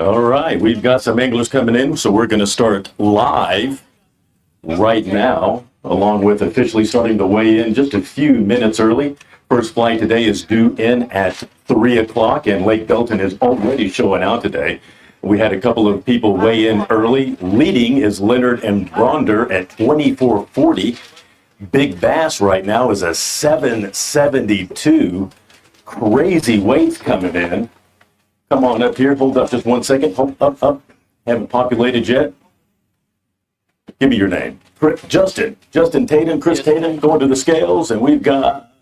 All right, we've got some anglers coming in, so we're going to start live right now, along with officially starting to weigh in just a few minutes early. First flight today is due in at 3 o'clock, and Lake Belton is already showing out today. We had a couple of people weigh in early. Leading is Leonard and Bronder at 24.40. Big Bass right now is a 772. Crazy weights coming in. Come on up here. Hold up just 1 second. Hold up. Haven't populated yet. Give me your name. Justin Tatum, Chris Tatum going to the scales, and we've got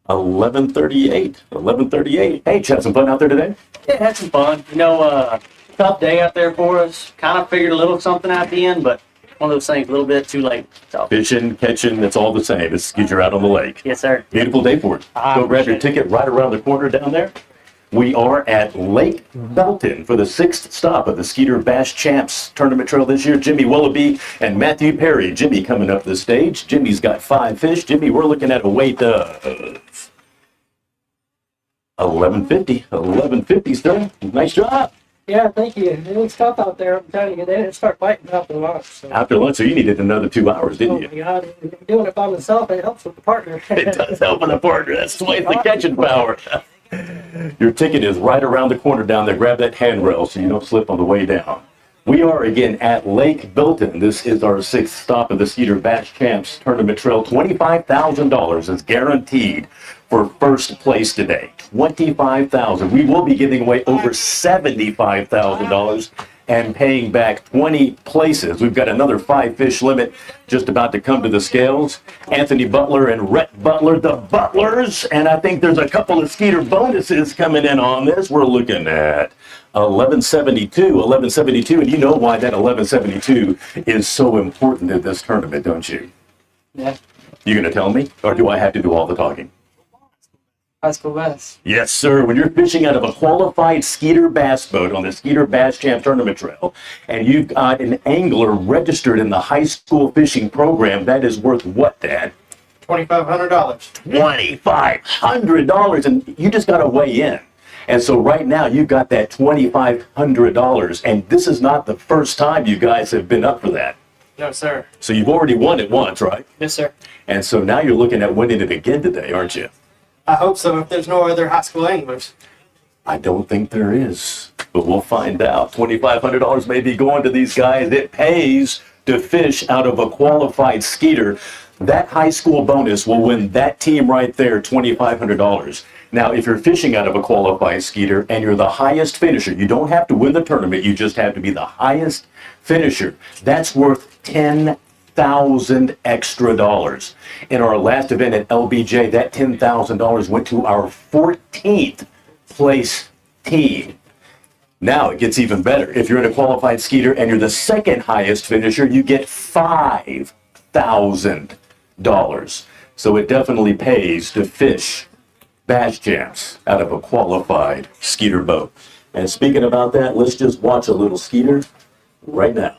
1138. Hey, you had some fun out there today? Yeah, had some fun. Tough day out there for us. Kind of figured a little something at the end, but one of those things, a little bit too late. So. Fishing, catching, it's all the same. It's you're out on the lake. Yes, sir. Beautiful day for it. Go grab your ticket right around the corner down there. We are at Lake Belton for the 6th stop of the Skeeter Bass Champs tournament trail this year. Jimmy Willoughby and Matthew Perry. Jimmy coming up the stage. Jimmy's got 5 fish. Jimmy, we're looking at a weight of 1150. 1150, sir. Nice job. Yeah, thank you. It was tough out there. I'm telling you, they didn't start biting after lunch. So. After lunch, so you needed another 2 hours, didn't you? Oh my God, doing it by myself, it helps with the partner. It does help with the partner. That's the way the catching power. Your ticket is right around the corner down there. Grab that handrail so you don't slip on the way down. We are again at Lake Belton. This is our 6th stop of the Skeeter Bass Champs tournament trail. $25,000 is guaranteed for first place today. $25,000. We will be giving away over $75,000 and paying back 20 places. We've got another 5 fish limit just about to come to the scales. Anthony Butler and Rhett Butler, the Butlers, and I think there's a couple of Skeeter bonuses coming in on this. We're looking at 1172, and you know why that 1172 is so important in this tournament, don't you? Yeah. You gonna tell me, or do I have to do all the talking? High school bass. Yes, sir. When you're fishing out of a qualified Skeeter bass boat on the Skeeter Bass Champs tournament trail, and you've got an angler registered in the high school fishing program, that is worth what, Dad? $2,500. $2,500, and you just got to weigh in. And so right now you've got that $2,500, and this is not the first time you guys have been up for that. No, sir. So you've already won it once, right? Yes, sir. And so now you're looking at winning it again today, aren't you? I hope so, if there's no other high school anglers. I don't think there is, but we'll find out. $2,500 may be going to these guys. It pays to fish out of a qualified Skeeter. That high school bonus will win that team right there $2,500. Now, if you're fishing out of a qualified Skeeter and you're the highest finisher, you don't have to win the tournament, you just have to be the highest finisher. That's worth $10,000 extra dollars. In our last event at LBJ, that $10,000 went to our 14th place team. Now it gets even better. If you're in a qualified Skeeter and you're the second highest finisher, you get $5,000. So it definitely pays to fish Bass Champs out of a qualified Skeeter boat. And speaking about that, let's just watch a little Skeeter right now.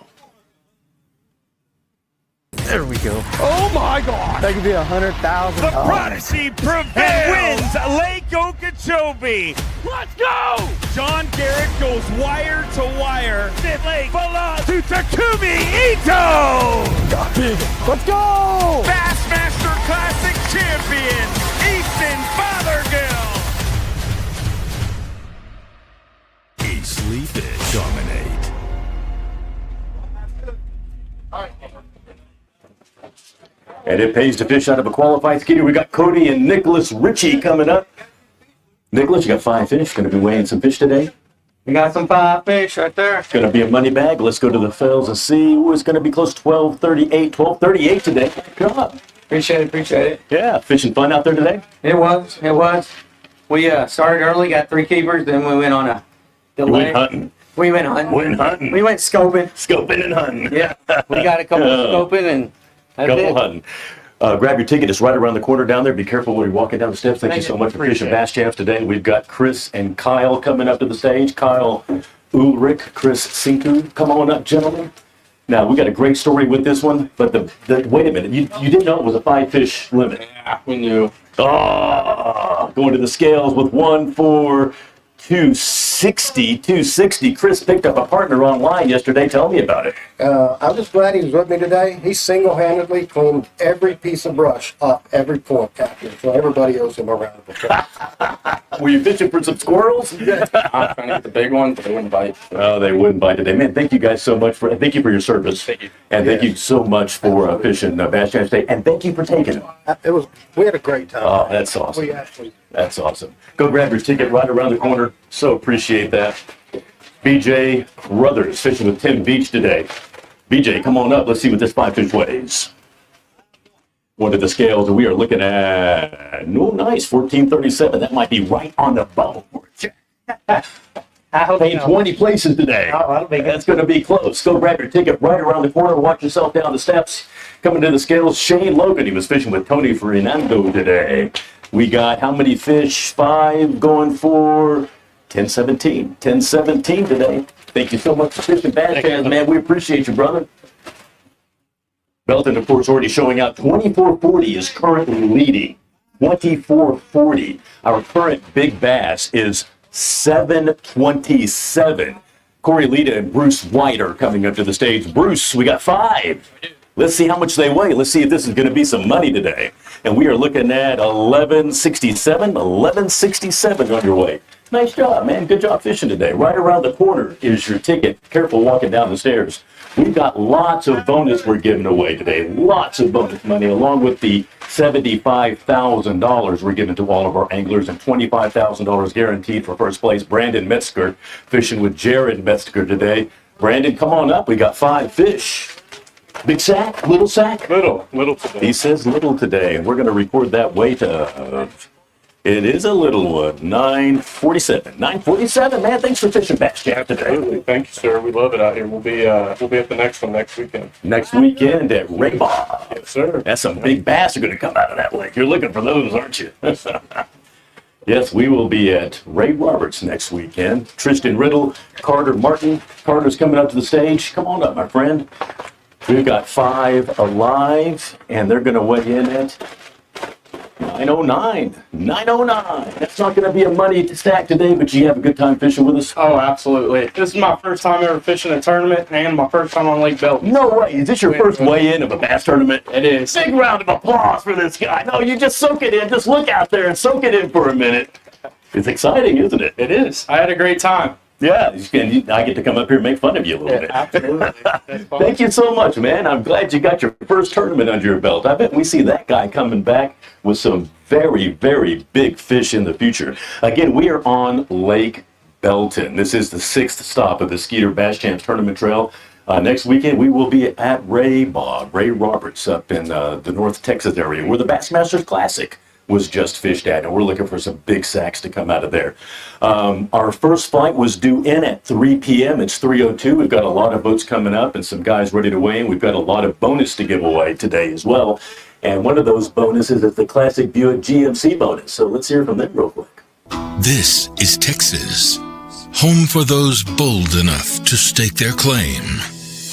There we go. Oh my God! That could be $100,000. The Prodigy prevails and wins Lake Okeechobee. Let's go! John Garrett goes wire to wire. Fifth Lake belongs to Takumi Ito. Got big. Let's go! Bassmaster Classic champion, Easton Fothergill. Eastly Fish dominate. And it pays to fish out of a qualified Skeeter. We got Cody and Nicholas Ritchie coming up. Nicholas, you got 5 fish. Going to be weighing some fish today. We got some 5 fish right there. It's going to be a money bag. Let's go to the fells and see. Ooh, it's going to be close to 1238 today. Good job. Appreciate it. Yeah, fishing fun out there today. It was. We started early, got 3 keepers, then we went on a You delay. went hunting. We went hunting. We went scoping. Scoping and hunting. Yeah, we got a couple scoping and that's Couple it. hunting. Grab your ticket. It's right around the corner down there. Be careful when you're walking down the steps. Thank you so much for fishing Bass Champs today. We've got Chris and Kyle coming up to the stage. Kyle Ulrich, Chris Sinku. Come on up, gentlemen. Now, we got a great story with this one, but wait a minute. You didn't know it was a 5 fish limit. Yeah, we knew. Going to the scales with 1 for 260. Chris picked up a partner online yesterday. Tell me about it. I'm just glad he was with me today. He single-handedly cleaned every piece of brush up every point, Captain. So everybody owes him a round of applause. Were you fishing for some squirrels? I'm trying to get the big one, but they wouldn't bite. Oh, they wouldn't bite today. Man, thank you guys so much thank you for your service. Thank you. And thank you so much for fishing Bass Champs Day. And thank you for taking them. We had a great time. Oh, that's awesome. We actually. That's awesome. Go grab your ticket right around the corner. So appreciate that. BJ Brothers fishing with Tim Beach today. BJ, come on up. Let's see what this 5-fish weighs. One of the scales, and we are looking at, nice, 1437. That might be right on the bubble. I hope Paying 20 places today. Oh, that'll be good. That's going to be close. Go grab your ticket right around the corner. Watch yourself down the steps. Coming to the scales, Shane Logan. He was fishing with Tony Fernando today. We got how many fish? 5 going for 1017. 1017 today. Thank you so much for fishing Bass Champs, man. We appreciate you, brother. Belton, of course, already showing out. 2440 is currently leading. 2440. Our current big bass is 727. Corey Lita and Bruce White are coming up to the stage. Bruce, we got 5. Let's see how much they weigh. Let's see if this is going to be some money today. And we are looking at 1167 on your way. Nice job, man. Good job fishing today. Right around the corner is your ticket. Careful walking down the stairs. We've got lots of bonus we're giving away today. Lots of bonus money, along with the $75,000 we're giving to all of our anglers, and $25,000 guaranteed for first place. Brandon Metzger fishing with Jared Metzger today. Brandon, come on up. We got 5 fish. Big sack? Little sack? Little today. He says little today, and we're going to record that weight of... It is a little one, 947. 947, man. Thanks for fishing Bass Champs today. Absolutely. Thank you, sir. We love it out here. We'll be at the next one next weekend. Next weekend at Ray Bob. Yes, sir. That's some big bass are going to come out of that lake. You're looking for those, aren't you? Yes, we will be at Ray Roberts next weekend. Tristan Riddle, Carter Martin. Carter's coming up to the stage. Come on up, my friend. We've got 5 alive, and they're going to weigh in at 909. 909. That's not going to be a money stack today, but you have a good time fishing with us? Oh, absolutely. This is my first time ever fishing a tournament and my first time on Lake Belton. No way. Is this your first weigh-in of a bass tournament? It is. Big round of applause for this guy. No, you just soak it in. Just look out there and soak it in for a minute. It's exciting, isn't it? It is. I had a great time. Yeah, I get to come up here and make fun of you a little bit. Absolutely. Thank you so much, man. I'm glad you got your first tournament under your belt. I bet we see that guy coming back with some very, very big fish in the future. Again, we are on Lake Belton. This is the 6th stop of the Skeeter Bass Champs Tournament Trail. Next weekend, we will be at Ray Roberts up in the North Texas area, where the Bassmasters Classic was just fished at, and we're looking for some big sacks to come out of there. Our first flight was due in at 3 p.m. It's 3:02. We've got a lot of boats coming up and some guys ready to weigh in. We've got a lot of bonus to give away today as well. And one of those bonuses is the Classic Buick GMC bonus. So let's hear from them real quick. This is Texas, home for those bold enough to stake their claim.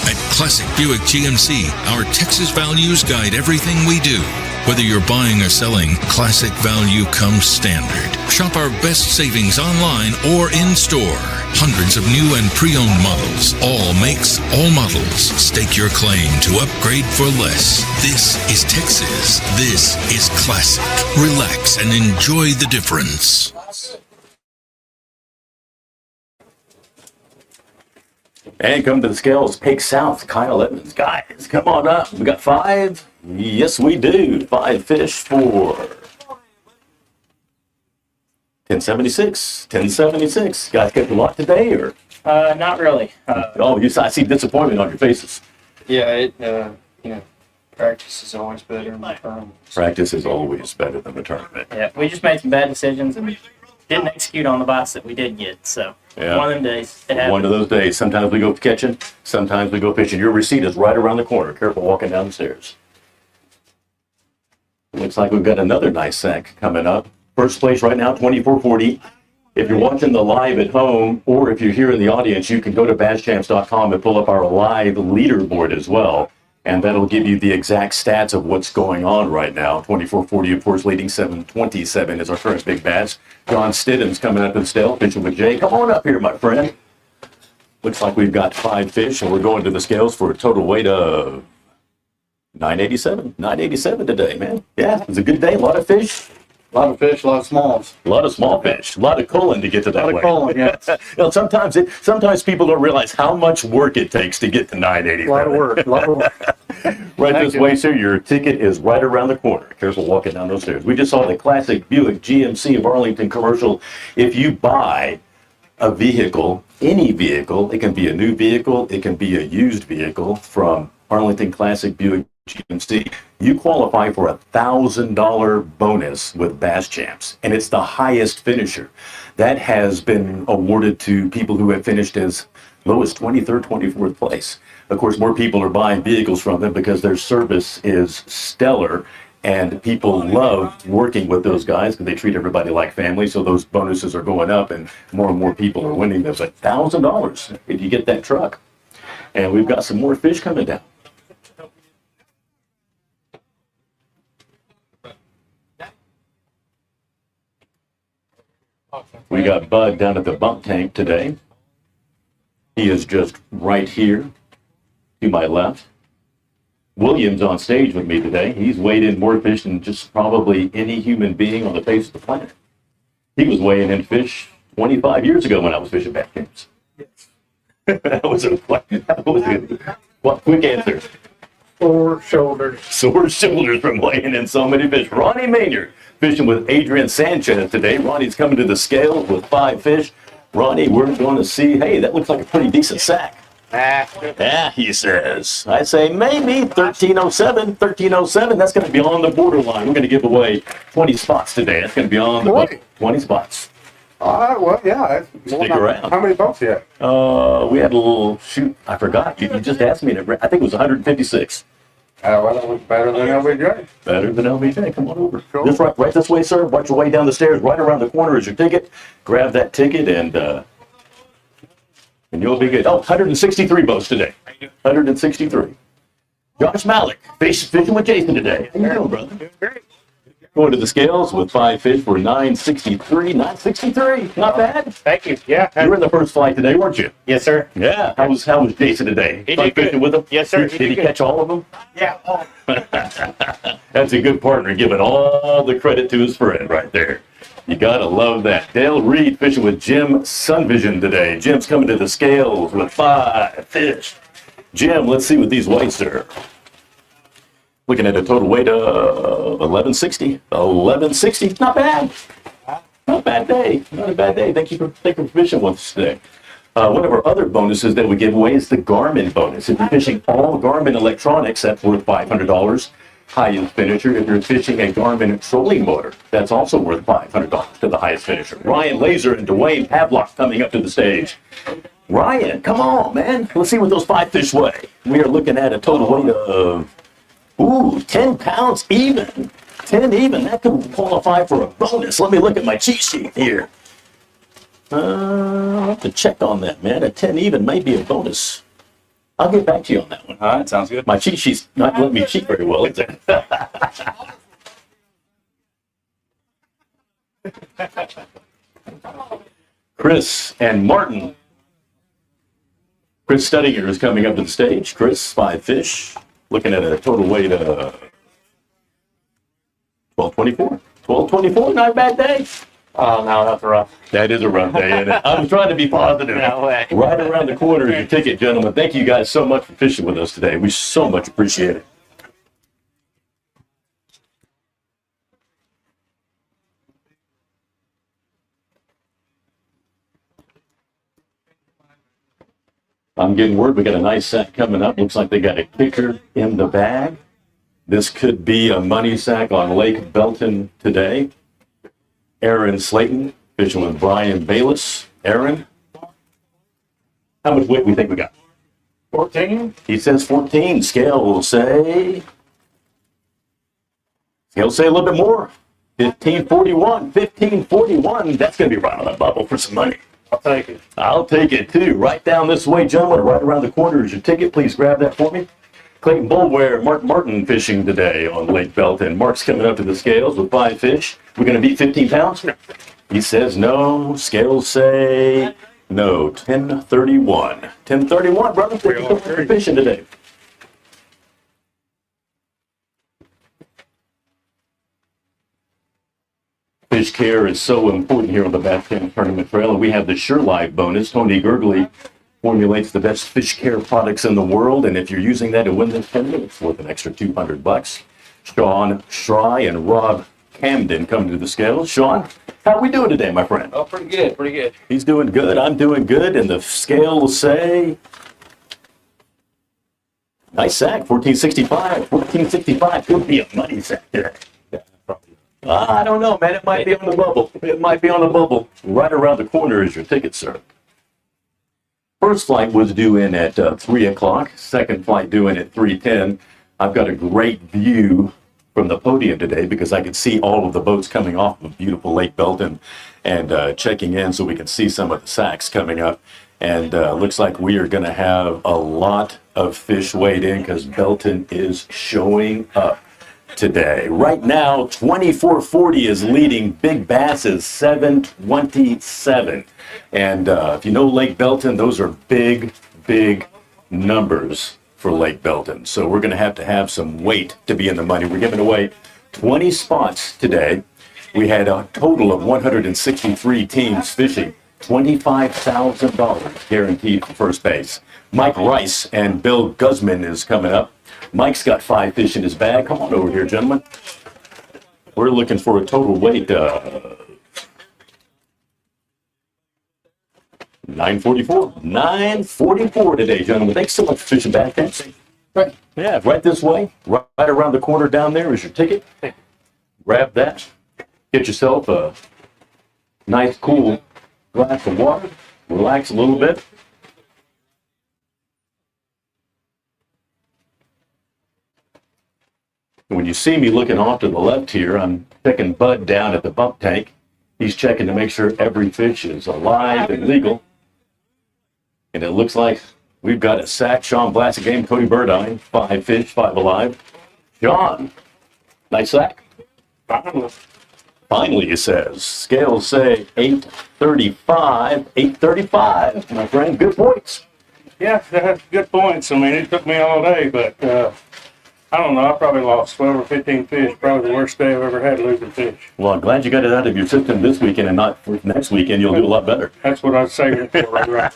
At Classic Buick GMC, our Texas values guide everything we do. Whether you're buying or selling, Classic Value comes standard. Shop our best savings online or in store. Hundreds of new and pre-owned models, all makes, all models. Stake your claim to upgrade for less. This is Texas. This is Classic. Relax and enjoy the difference. And come to the scales, Pake South, Kyle Edmonds. Guys, come on up. We got 5. Yes, we do. 5 fish for 1076. 1076. Guys get a lot today, or? Not really. I see disappointment on your faces. Yeah, practice is always better than the tournament. Practice is always better than the tournament. Yeah, we just made some bad decisions and didn't execute on the bites that we did get. So Yeah. one of them days. It happened. One of those days. Sometimes we go catching, sometimes we go fishing. Your receipt is right around the corner. Careful walking down the stairs. Looks like we've got another nice sack coming up. First place right now, 2440. If you're watching the live at home, or if you're here in the audience, you can go to BassChamps.com and pull up our live leaderboard as well. And that'll give you the exact stats of what's going on right now. 2440, of course, leading 727 is our first big bass. John Stidham's coming up in scale, fishing with Jay. Come on up here, my friend. Looks like we've got 5 fish, and we're going to the scales for a total weight of 987. 987 today, man. Yeah, it's a good day. A lot of fish. A lot of fish, a lot of smalls. A lot of small fish. A lot of colon to get to that A lot weight. of colon, yeah. You know, sometimes people don't realize how much work it takes to get to 987. A lot of work, a lot of work. Right this way, sir. Your ticket is right around the corner. Careful walking down those stairs. We just saw the classic Buick GMC of Arlington commercial. If you buy a vehicle, any vehicle, it can be a new vehicle, it can be a used vehicle from Arlington Classic Buick GMC, you qualify for a $1,000 bonus with Bass Champs, and it's the highest finisher. That has been awarded to people who have finished as low as 23rd, 24th place. Of course, more people are buying vehicles from them because their service is stellar, and people love working with those guys because they treat everybody like family, so those bonuses are going up, and more people are winning those. $1,000 if you get that truck. And we've got some more fish coming down. We got Bud down at the bump tank today. He is just right here to my left. William's on stage with me today. He's weighed in more fish than just probably any human being on the face of the planet. He was weighing in fish 25 years ago when I was fishing Bass Champs. That was a quick answer. Sore shoulders. Sore shoulders from weighing in so many fish. Ronnie Maynard fishing with Adrian Sanchez today. Ronnie's coming to the scale with 5 fish. Ronnie, we're going to see, hey, that looks like a pretty decent sack. Yeah, he says. I say maybe 1307, 1307. That's going to be on the borderline. We're going to give away 20 spots today. That's going to be on the 20 spots. Well, yeah. Stick around. How many boats you had? We had a little shoot. I forgot. You just asked me. I think it was 156. Well, that was better than LBJ. Better than LBJ. Come on over. Cool. Just right this way, sir. Watch your way down the stairs. Right around the corner is your ticket. Grab that ticket and you'll be good. Oh, 163 boats today. 163. Josh Malik fishing with Jason today. How you doing, brother? Doing great. Going to the scales with 5 fish for 963. 963. Not bad. Thank you. Yeah. You were in the first flight today, weren't you? Yes, sir. Yeah. How was Jason today? He Fun did good. fishing with him? Yes, sir. Did he catch all of them? Yeah. That's a good partner, giving all the credit to his friend right there. You gotta love that. Dale Reed fishing with Jim Sunvision today. Jim's coming to the scales with 5 fish. Jim, let's see what these weights are. Looking at a total weight of 1160. 1160. Not bad. Not a bad day. Not a bad day. Thank you for fishing with us today. One of our other bonuses that we give away is the Garmin bonus. If you're fishing all Garmin electronics, that's worth $500. Highest finisher. If you're fishing a Garmin trolling motor, that's also worth $500 to the highest finisher. Ryan Laser and Dwayne Pavlock coming up to the stage. Ryan, come on, man. Let's see what those 5 fish weigh. We are looking at a total weight of 10 pounds even. 10 even. That could qualify for a bonus. Let me look at my cheat sheet here. I'll have to check on that, man. A 10 even may be a bonus. I'll get back to you on that one. All right, sounds good. My cheat sheet's not letting me cheat very well, is it? Chris and Martin. Chris Studinger is coming up to the stage. Chris, 5 fish. Looking at a total weight of 1224. 1224, not a bad day. Oh, no, that's rough. That is a rough day, isn't it? I was trying to be positive. No way. Right around the corner is your ticket, gentlemen. Thank you guys so much for fishing with us today. We so much appreciate it. I'm getting word we got a nice set coming up. Looks like they got a kicker in the bag. This could be a money sack on Lake Belton today. Aaron Slayton fishing with Brian Bayless. Aaron, how much weight we think we got? 14? He says 14. Scale will say a little bit more. 1541. 1541. That's going to be right on the bubble for some money. I'll take it. I'll take it too. Right down this way, gentlemen. Right around the corner is your ticket. Please grab that for me. Clayton Bullware, Mark Martin fishing today on Lake Belton. Mark's coming up to the scales with 5 fish. We're going to beat 15 pounds? He says no. Scales say no. 1031. 1031, brother. Thank you so much for fishing today. Fish care is so important here on the Bass Champs Tournament Trail, and we have the Sure Life bonus. Tony Gurgley formulates the best fish care products in the world, and if you're using that to win this tournament, it's worth an extra $200. Sean Schry and Rob Camden come to the scales. Sean, how are we doing today, my friend? Oh, pretty good, pretty good. He's doing good. I'm doing good, and the scales say nice sack, 1465. 1465 could be a money sack today. I don't know, man. It might be on the bubble. It might be on the bubble. Right around the corner is your ticket, sir. First flight was due in at 3 o'clock. Second flight due in at 3:10. I've got a great view from the podium today because I could see all of the boats coming off of beautiful Lake Belton and checking in so we can see some of the sacks coming up. And looks like we are going to have a lot of fish weighed in because Belton is showing up today. Right now, 2440 is leading. Big Bass is 727. And if you know Lake Belton, those are big, big numbers for Lake Belton. So we're going to have some weight to be in the money. We're giving away 20 spots today. We had a total of 163 teams fishing. $25,000 guaranteed for first base. Mike Rice and Bill Guzman is coming up. Mike's got 5 fish in his bag. Come on over here, gentlemen. We're looking for a total weight 944. 944 today, gentlemen. Thanks so much for fishing back. Right. Yeah, right this way. Right around the corner down there is your ticket. Grab that. Get yourself a nice, cool glass of water. Relax a little bit. When you see me looking off to the left here, I'm checking Bud down at the bump tank. He's checking to make sure every fish is alive and legal. And it looks like we've got a sack. Sean Blassick game, Cody Burdine, 5 fish, 5 alive. Sean, nice sack. Finally, he says. Scales say 835. 835, my friend. Good points. Yeah, that's good points. I mean, it took me all day, but I don't know. I probably lost 12 or 15 fish. Probably the worst day I've ever had losing fish. Well, I'm glad you got it out of your system this weekend and not for next weekend. You'll do a lot better. That's what I was saving it for, right?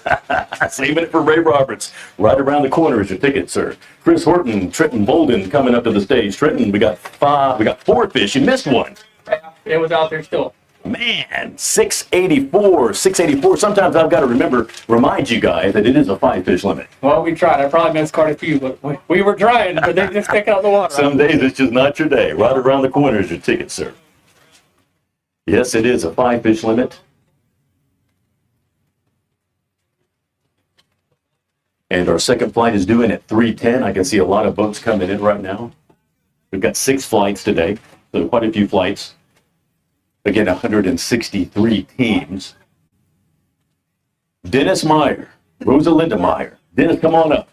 Saving it for Ray Roberts. Right around the corner is your ticket, sir. Chris Horton, Trenton Bolden coming up to the stage. Trenton, we got 4 fish. You missed one. It was out there still. Man, 684. 684. Sometimes I've got to remind you guys that it is a 5-fish limit. Well, we tried. I probably missed quite a few, but we were trying, but they just stick out the water. Some days it's just not your day. Right around the corner is your ticket, sir. Yes, it is a 5-fish limit. And our second flight is due in at 3:10. I can see a lot of boats coming in right now. We've got 6 flights today, so quite a few flights. Again, 163 teams. Dennis Meyer, Rosalinda Meyer. Dennis, come on up.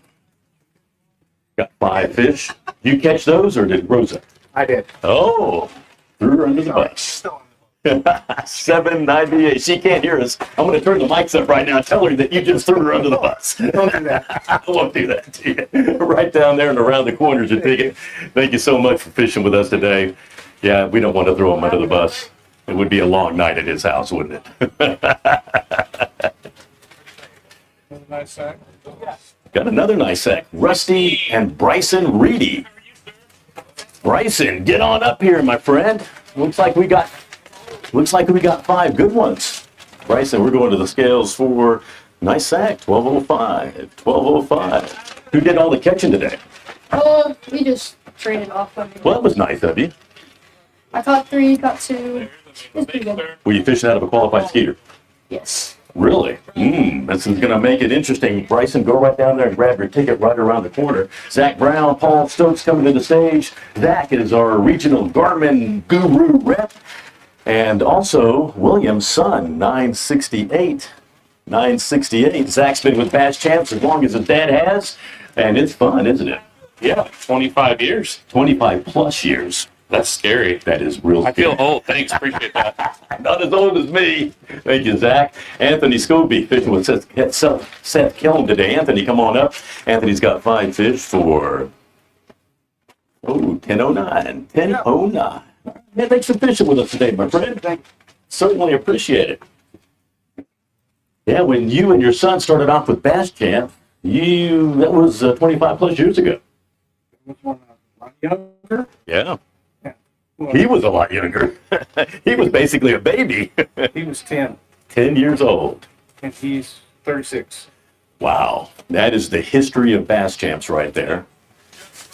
Got 5 fish. You catch those, or did Rosa? I did. Oh, threw her under the bus. 798. She can't hear us. I'm going to turn the mics up right now and tell her that you just threw her under the bus. Don't do that. I won't do that to you. Right down there and around the corners, you ticket. Thank you so much for fishing with us today. Yeah, we don't want to throw him under the bus. It would be a long night at his house, wouldn't it? Nice sack. Got another nice sack. Rusty and Bryson Reedy. Bryson, get on up here, my friend. Looks like we got 5 good ones. Bryson, we're going to the scales for nice sack, 1205. 1205. Who did all the catching today? We just traded off. Well, that was nice of you. I caught 3, caught 2. It's pretty good. Were you fishing out of a qualified skeeter? Yes. Really? This is going to make it interesting. Bryson, go right down there and grab your ticket right around the corner. Zach Brown, Paul Stokes coming to the stage. Zach is our regional Garmin guru rep. And also, William's son, 968. 968. Zach's been with Bass Champs as long as his dad has. And it's fun, isn't it? Yeah, 25 years. 25 plus years. That's scary. That is real I feel scary. old. Thanks, appreciate that. Not as old as me. Thank you, Zach. Anthony Scobie fishing with Seth Killen today. Anthony, come on up. Anthony's got 5 fish for 10:09. 10:09. Man, thanks for fishing with us today, my friend. Certainly appreciate it. Yeah, when you and your son started off with Bass Champ, that was 25 plus years ago. Younger? Yeah. Well, He was a lot younger. He was basically a baby. he was 10, 10 years old. and he's 36. Wow. That is the history of Bass Champs right there.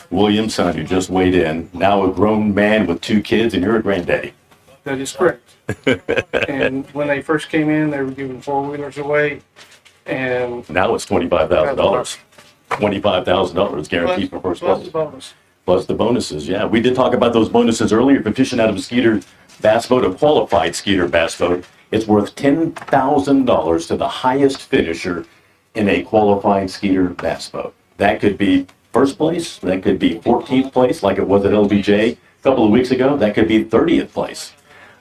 William, son, you just weighed in. Now a grown man with 2 kids, and you're a granddaddy. That is correct. And when they first came in, they were giving 4-wheelers away, and Now it's $25,000. $25,000 guaranteed for first plus place. the bonus. Plus the bonuses, yeah. We did talk about those bonuses earlier. If you're fishing out of a Skeeter bass boat, a qualified Skeeter bass boat, it's worth $10,000 to the highest finisher in a qualified Skeeter bass boat. That could be first place. That could be 14th place, like it was at LBJ a couple of weeks ago. That could be 30th place.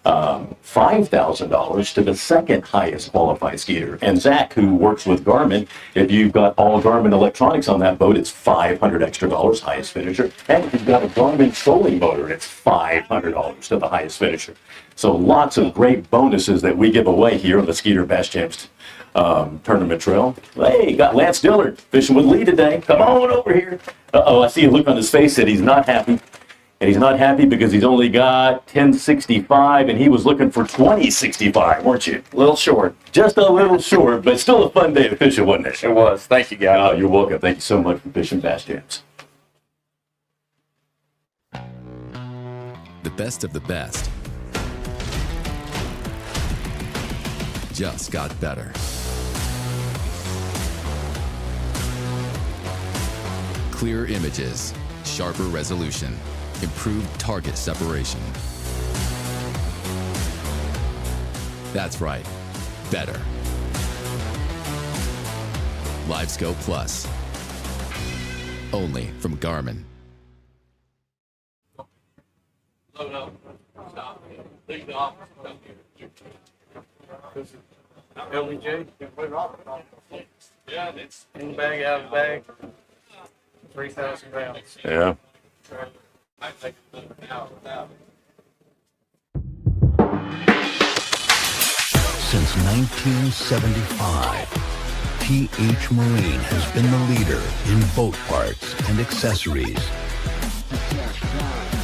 $5,000 to the second highest qualified Skeeter. And Zach, who works with Garmin, if you've got all Garmin electronics on that boat, it's $500 extra, highest finisher. And if you've got a Garmin trolling motor, it's $500 to the highest finisher. So lots of great bonuses that we give away here on the Skeeter Bass Champs tournament trail. Hey, got Lance Dillard fishing with Lee today. Come on over here. Uh-oh, I see a look on his face that he's not happy. And he's not happy because he's only got 1065 and he was looking for 2065, weren't you? A little short. Just a little short, but still a fun day of fishing, wasn't it? It was. Thank you, guys. Oh, you're welcome. Thank you so much for fishing Bass Champs. The best of the best just got better. Clearer images, sharper resolution, improved target separation. That's right, better. LiveScope Plus, only from Garmin. LBJ, yeah, it's in the bag, out of the bag, 3,000 pounds. Yeah. Since 1975, TH Marine has been the leader in boat parts and accessories,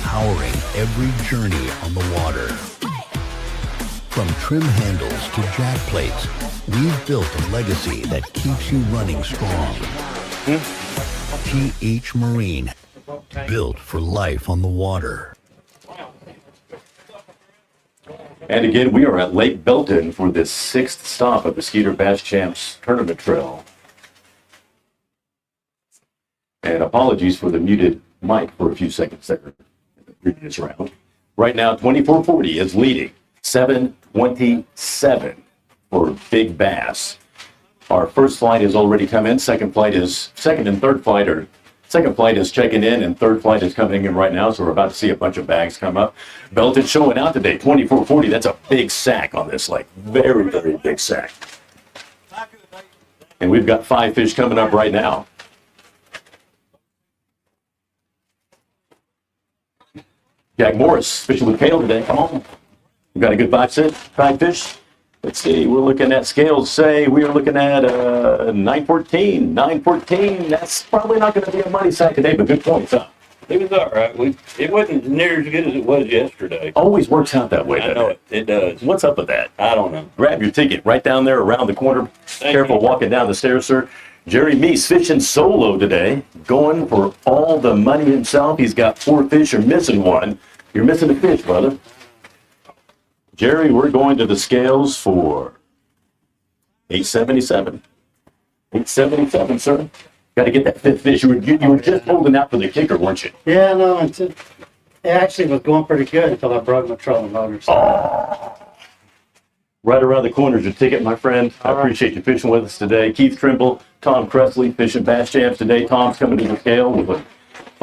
powering every journey on the water. From trim handles to jack plates, we've built a legacy that keeps you running strong. TH Marine, built for life on the water. And again, we are at Lake Belton for the 6th stop of the Skeeter Bass Champs tournament trail. And apologies for the muted mic for a few seconds there in the previous round. Right now, 2440 is leading. 727 for Big Bass. Our first flight has already come in. Second and third flight is checking in, and third flight is coming in right now. So we're about to see a bunch of bags come up. Belton showing out today, 2440. That's a big sack on this lake. Very, very big sack. And we've got 5 fish coming up right now. Jack Morris fishing with Kale today. Come on. We got a good 5 fish. Let's see, we're looking at scales, say we are looking at 914. 914, that's probably not going to be a money sack today, but good points, huh? It was all right. It wasn't near as good as it was yesterday. Always works out that way, I know it does. What's up with that? I don't know. Grab your ticket right down there around the corner. Careful walking down the stairs, sir. Jerry Meese fishing solo today, going for all the money himself. He's got 4 fish, you're missing 1. You're missing a fish, brother. Jerry, we're going to the scales for 877. 877, sir. Got to get that 5th fish. You were just holding out for the kicker, weren't you? Yeah, no, it actually was going pretty good until I broke my trolling motor. So. Oh. Right around the corner is your ticket, my friend. I appreciate you fishing with us today. Keith Trimble, Tom Cressley, fishing Bass Champs today. Tom's coming to the scale with a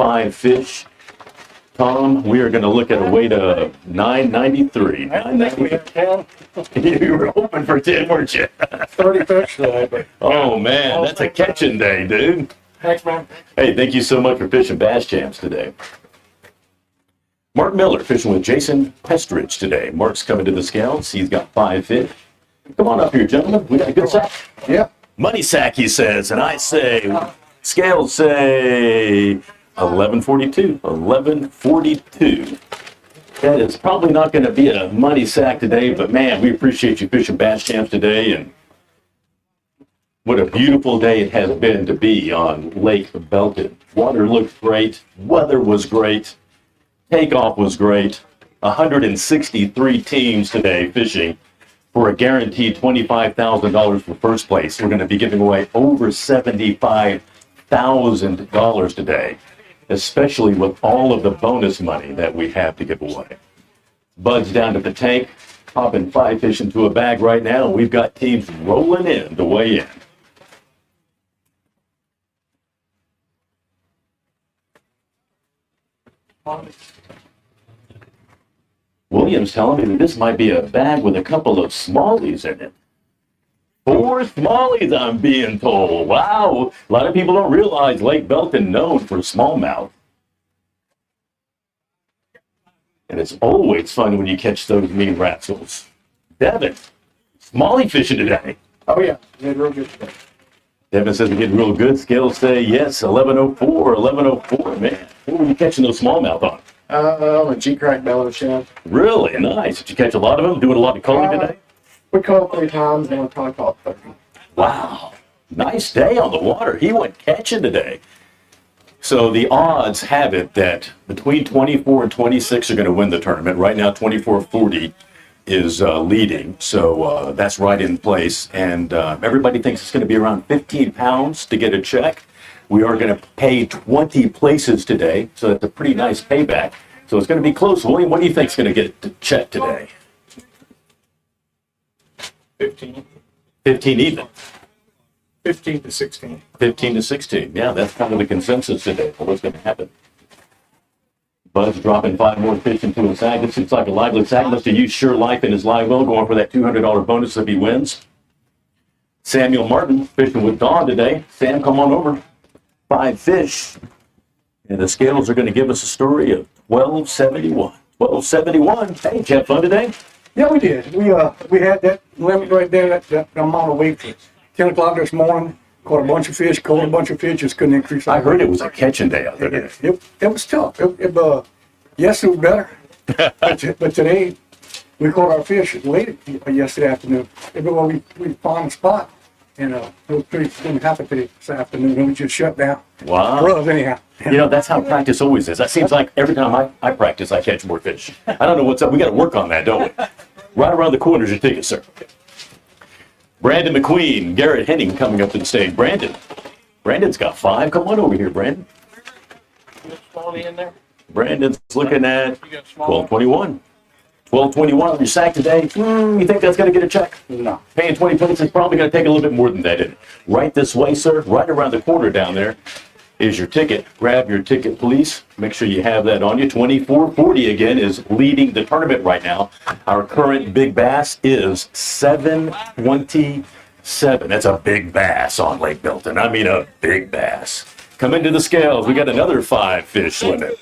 5 fish. Tom, we are going to look at a weight of 993. I don't think we had 10. You were hoping for 10, weren't you? 30 fish today, but. Oh, man, that's a catching day, dude. Thanks, man. Hey, thank you so much for fishing Bass Champs today. Mark Miller fishing with Jason Pestridge today. Mark's coming to the scales. He's got 5 fish. Come on up here, gentlemen. We got a good sack. Yep. Money sack, he says, and I say, scales say 1142. 1142. That is probably not going to be a money sack today, but man, we appreciate you fishing Bass Champs today, and what a beautiful day it has been to be on Lake Belton. Water looked great. Weather was great. Takeoff was great. 163 teams today fishing for a guaranteed $25,000 for first place. We're going to be giving away over $75,000 today, especially with all of the bonus money that we have to give away. Bud's down to the tank, popping 5 fish into a bag right now. We've got teams rolling in to weigh in. Williams telling me that this might be a bag with a couple of smallies in it. 4 smallies, I'm being told. Wow. A lot of people don't realize Lake Belton known for smallmouth. And it's always fun when you catch those mean rascals. Devin, smallie fishing today. Oh, yeah. We had real good today. Devin says we're getting real good. Scales say yes, 1104, 1104. Man, what were you catching those smallmouth on? A G-crack bellow shad. Really nice. Did you catch a lot of them? Doing a lot of culling today? We caught 3 times and we probably caught 30. Wow. Nice day on the water. He went catching today. So the odds have it that between 24 and 26 are going to win the tournament. Right now, 24-40 is leading. So that's right in place. And everybody thinks it's going to be around 15 pounds to get a check. We are going to pay 20 places today. So that's a pretty nice payback. So it's going to be close. William, what do you think is going to get the check today? 15. 15 even. 15 to 16. 15 to 16. Yeah, that's kind of the consensus today for what's going to happen. Bud's dropping 5 more fish into a sack. This looks like a lively sack. Must have used Sure Life in his live well, going for that $200 bonus if he wins. Samuel Martin fishing with Dawn today. Sam, come on over. 5 fish. And the scales are going to give us a story of 1271. 1271. Hey, did you have fun today? Yeah, we did. We had that limit right there, that amount of weight. 10 o'clock this morning, caught a bunch of fish, caught a bunch of fish, just couldn't increase. I heard it was a catching day out there. It was tough. Yes, it was better. but today, we caught our fish late yesterday afternoon. Everywhere we found a spot, and it was pretty happy this afternoon, and we just shut down. Wow. For us, anyhow. You know, that's how practice always is. That seems like every time I practice, I catch more fish. I don't know what's up. We got to work on that, don't we? Right around the corner is your ticket, sir. Brandon McQueen, Garrett Henning coming up to the stage. Brandon's got 5. Come on over here, Brandon. In there? Brandon's looking at 1221. 1221 on your sack today. You think that's going to get a check? No. Paying 20 points is probably going to take a little bit more than that, isn't it? Right this way, sir. Right around the corner down there is your ticket. Grab your ticket, please. Make sure you have that on you. 2440 again is leading the tournament right now. Our current big bass is 727. That's a big bass on Lake Belton. I mean a big bass. Come into the scales. We got another 5 fish limit.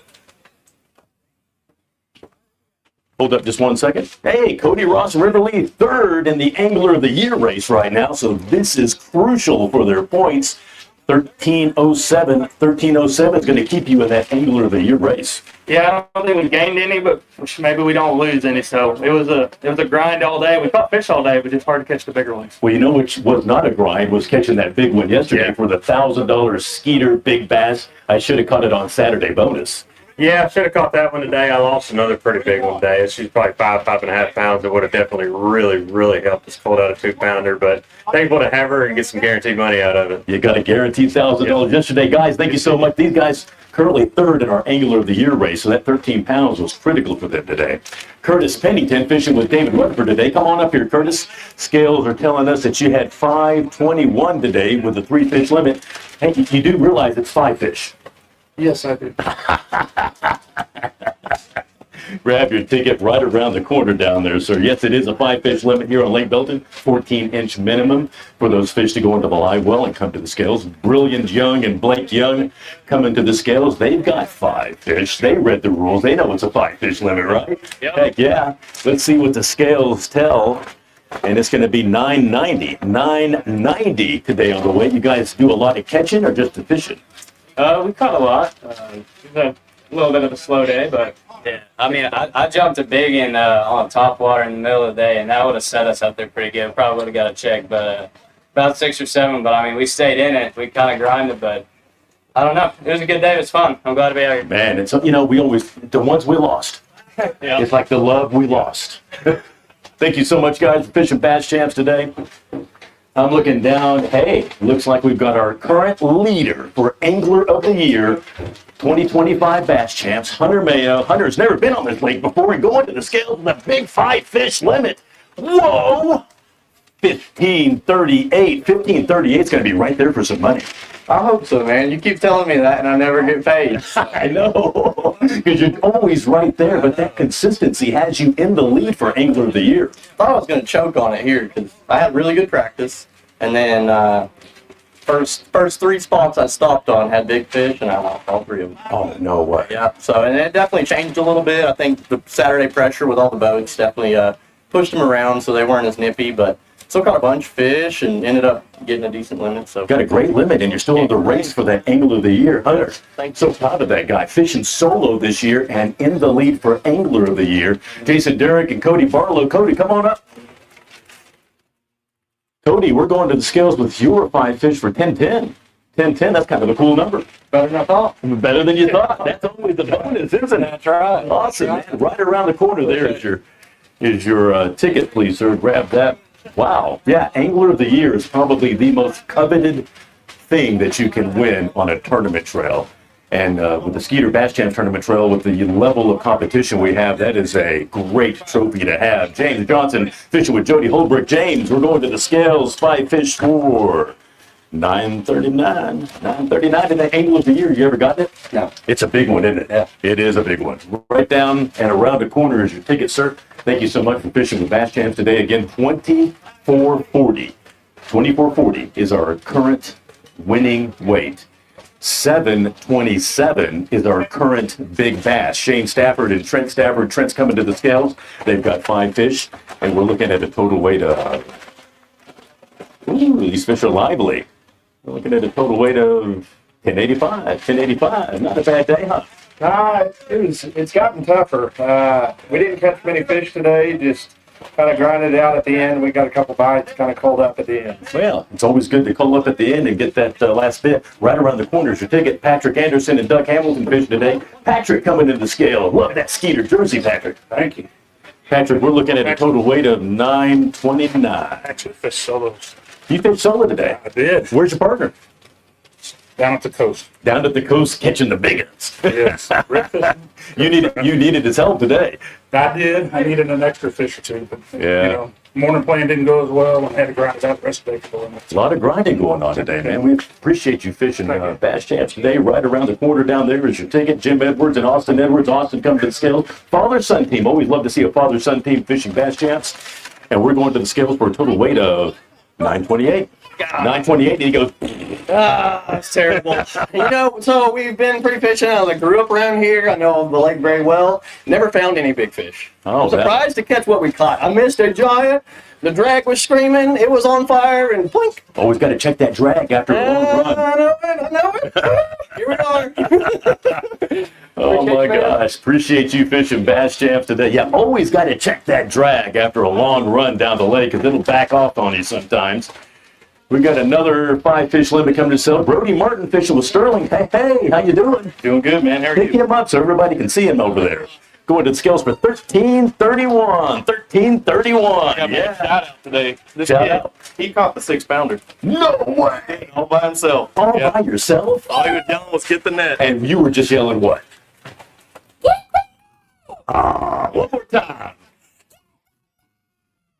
Hold up just one second. Hey, Cody Ross Riverly, 3rd in the Angler of the Year race right now. So this is crucial for their points. 1307. 1307 is going to keep you in that Angler of the Year race. Yeah, I don't think we gained any, but maybe we don't lose any. So it was a grind all day. We caught fish all day, but it's hard to catch the bigger ones. Well, you know which was not a grind was catching that big one yesterday for the $1,000 Skeeter Big Bass. I should have caught it on Saturday bonus. Yeah, I should have caught that one today. I lost another pretty big one today. She's probably 5.5 pounds. It would have definitely really helped us pull out a 2-pounder, but thankful to have her and get some guaranteed money out of it. You got a guaranteed $1,000 yesterday. Guys, thank you so much. These guys currently 3rd in our Angler of the Year race, so that 13 pounds was critical for them today. Curtis Pennington fishing with David Rutherford today. Come on up here, Curtis. Scales are telling us that you had 521 today with the 3 fish limit. Hey, you do realize it's 5 fish. Yes, I do. Grab your ticket right around the corner down there, sir. Yes, it is a 5-fish limit here on Lake Belton, 14-inch minimum for those fish to go into the live well and come to the scales. Brilliant Young and Blake Young coming to the scales. They've got 5 fish. They read the rules. They know it's a 5-fish limit, right? Yep. Heck yeah. Let's see what the scales tell. And it's going to be $9.90 today on the way. You guys do a lot of catching or just the fishing? We caught a lot. We've had a little bit of a slow day, but yeah. I mean, I jumped a big in on top water in the middle of the day, and that would have set us up there pretty good. Probably would have got a check, but about 6 or 7. But I mean, we stayed in it. We kind of grinded, but I don't know. It was a good day. It was fun. I'm glad to be out here. Man, it's, we always, the ones we lost. Yeah. It's like the love we lost. Thank you so much, guys, for fishing Bass Champs today. I'm looking down. Hey, looks like we've got our current leader for Angler of the Year, 2025 Bass Champs, Hunter Mayo. Hunter's never been on this lake before. We go into the scales with a big 5-fish limit. Whoa! 1538. 1538 is going to be right there for some money. I hope so, man. You keep telling me that, and I never get paid. I know, because you're always right there, but that consistency has you in the lead for Angler of the Year. Thought I was going to choke on it here because I had really good practice, and then first 3 spots I stopped on had big fish, and I lost all 3 of them. Oh, no way. Yeah, so and it definitely changed a little bit. I think the Saturday pressure with all the boats definitely pushed them around, so they weren't as nippy, but still caught a bunch of fish and ended up getting a decent limit. So got a great limit, and you're still in the race for that Angler of the Year. Hunter, so proud of that guy. Fishing solo this year and in the lead for Angler of the Year. Jason Derrick and Cody Barlow. Cody, come on up. Cody, we're going to the scales with your 5 fish for 1010. 1010, that's kind of a cool number. Better than I thought. Better than you thought. That's always the bonus, isn't it? That's right. Awesome, man. Right around the corner there is your ticket, please, sir. Grab that. Wow. Yeah, Angler of the Year is probably the most coveted thing that you can win on a tournament trail. And with the Skeeter Bass Champs tournament trail, with the level of competition we have, that is a great trophy to have. James Johnson fishing with Jody Holbrook. James, we're going to the scales. 5 fish for $9.39. $9.39 in the Angler of the Year. You ever gotten it? No. It's a big one, isn't it? Yeah. It is a big one. Right down and around the corner is your ticket, sir. Thank you so much for fishing with Bass Champs today. Again, 2440. 2440 is our current winning weight. 727 is our current big bass. Shane Stafford and Trent Stafford. Trent's coming to the scales. They've got 5 fish, and we're looking at a total weight of... Ooh, these fish are lively. We're looking at a total weight of 1085. 1085. Not a bad day, huh? It's gotten tougher. We didn't catch many fish today, just kind of grinded it out at the end. We got a couple bites, kind of cold up at the end. Well, it's always good to call up at the end and get that last bit. Right around the corner is your ticket. Patrick Anderson and Doug Hamilton fishing today. Patrick coming to the scale. Love that Skeeter jersey, Patrick. Thank you. Patrick, we're looking at a total weight of 929. Actually fished solos. You fished solo today? I did. Where's your partner? Down at the coast. Down at the coast catching the big ones. Yes. You needed his help today. I did. I needed an extra fish or 2, but Yeah. morning plan didn't go as well and had to grind it out the rest of the day for the limits. A lot of grinding going on today, man. We appreciate you fishing Bass Champs today. Right around the corner down there is your ticket. Jim Edwards and Austin Edwards. Austin coming to the scales. Father-son team. Always love to see a father-son team fishing Bass Champs. And we're going to the scales for a total weight of 928. 928, and he goes, that's terrible. So we've been pretty fishing. I grew up around here. I know the lake very well. Never found any big fish. Oh, I'm surprised to catch what we caught. I missed a giant. The drag was screaming. It was on fire, and blink. Always got to check that drag after a long run. I know it. Here we are. Oh my gosh, appreciate you fishing Bass Champs today. Yeah, always got to check that drag after a long run down the lake, because it'll back off on you sometimes. We got another 5 fish limit coming to sell. Brody Martin fishing with Sterling. Hey, how you doing? Doing good, man. How are Pick you? him up so everybody can see him over there. Going to the scales for 1331. 1331. Yeah. Shout out today. This Shout kid, out. he caught the 6-pounder. No way. All by himself. All by yourself? All he was yelling was get the net. And you were just yelling what? One more time.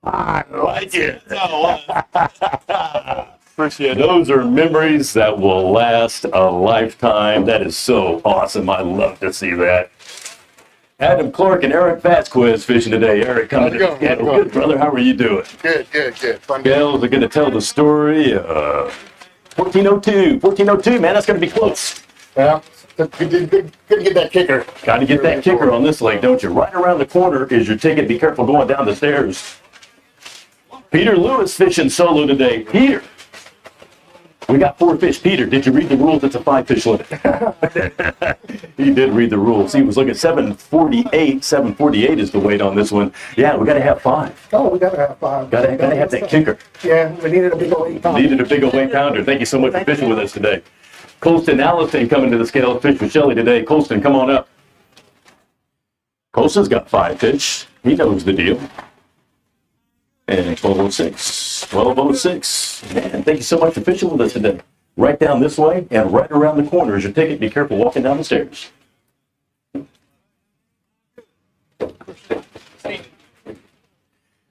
I like it. Appreciate it. Those are memories that will last a lifetime. That is so awesome. I love to see that. Adam Clark and Eric Vasquez fishing today. Eric coming to the scale. Good, brother. How are you doing? Good. Fun. Scales are going to tell the story. 1402, man. That's going to be close. Yeah. Good to get that kicker. Got to get that kicker on this lake, don't you? Right around the corner is your ticket. Be careful going down the stairs. Peter Lewis fishing solo today. Peter. We got 4 fish. Peter, did you read the rules? It's a 5-fish limit. He did read the rules. He was looking at 748. 748 is the weight on this one. Yeah, we got to have 5. Oh, we gotta have 5. Got to have that kicker. Yeah, we needed a big old 8-pounder. Needed a big old 8-pounder. Thank you so much for fishing with us today. Colston Allison coming to the scale. Fish with Shelly today. Colston, come on up. Colston's got 5 fish. He knows the deal. And 1206. 1206. Man, thank you so much for fishing with us today. Right down this way and right around the corner is your ticket. Be careful walking down the stairs.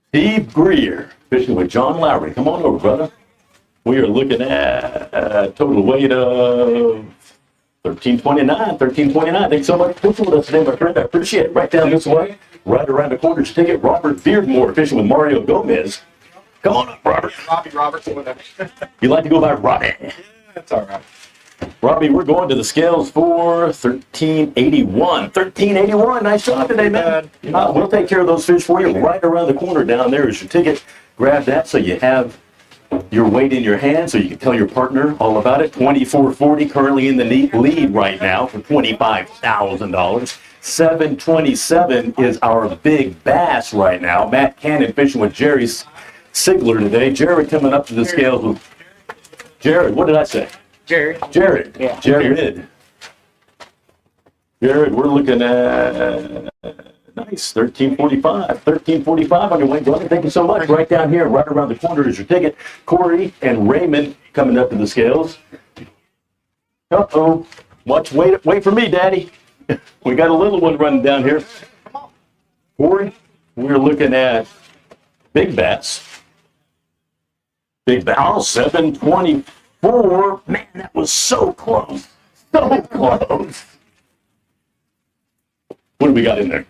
Steve Greer fishing with John Lowry. Come on over, brother. We are looking at a total weight of 1329. Thanks so much for fishing with us today, my friend. I appreciate it. Right down this way, right around the corner is your ticket. Robert Beardmore fishing with Mario Gomez. Come on up, Robert. Robert's whatever. You like to go by Robbie? That's all right. Robbie, we're going to the scales for 1381. 1381. Nice job today, man. We'll take care of those fish for you. Right around the corner down there is your ticket. Grab that so you have your weight in your hand so you can tell your partner all about it. 2440 currently in the lead right now for $25,000. 727 is our big bass right now. Matt Cannon fishing with Jerry Sigler today. Jared coming up to the scales with Jared. What did I say? Jared. Yeah. Jared, we're looking at nice 1345. 1345 on your way, brother. Thank you so much. Right down here, right around the corner is your ticket. Corey and Raymond coming up to the scales. Uh-oh. Wait for me, Daddy. We got a little one running down here. Corey, we're looking at big bass. Big bass, 724. Man, that was so close. So close. What do we got in there?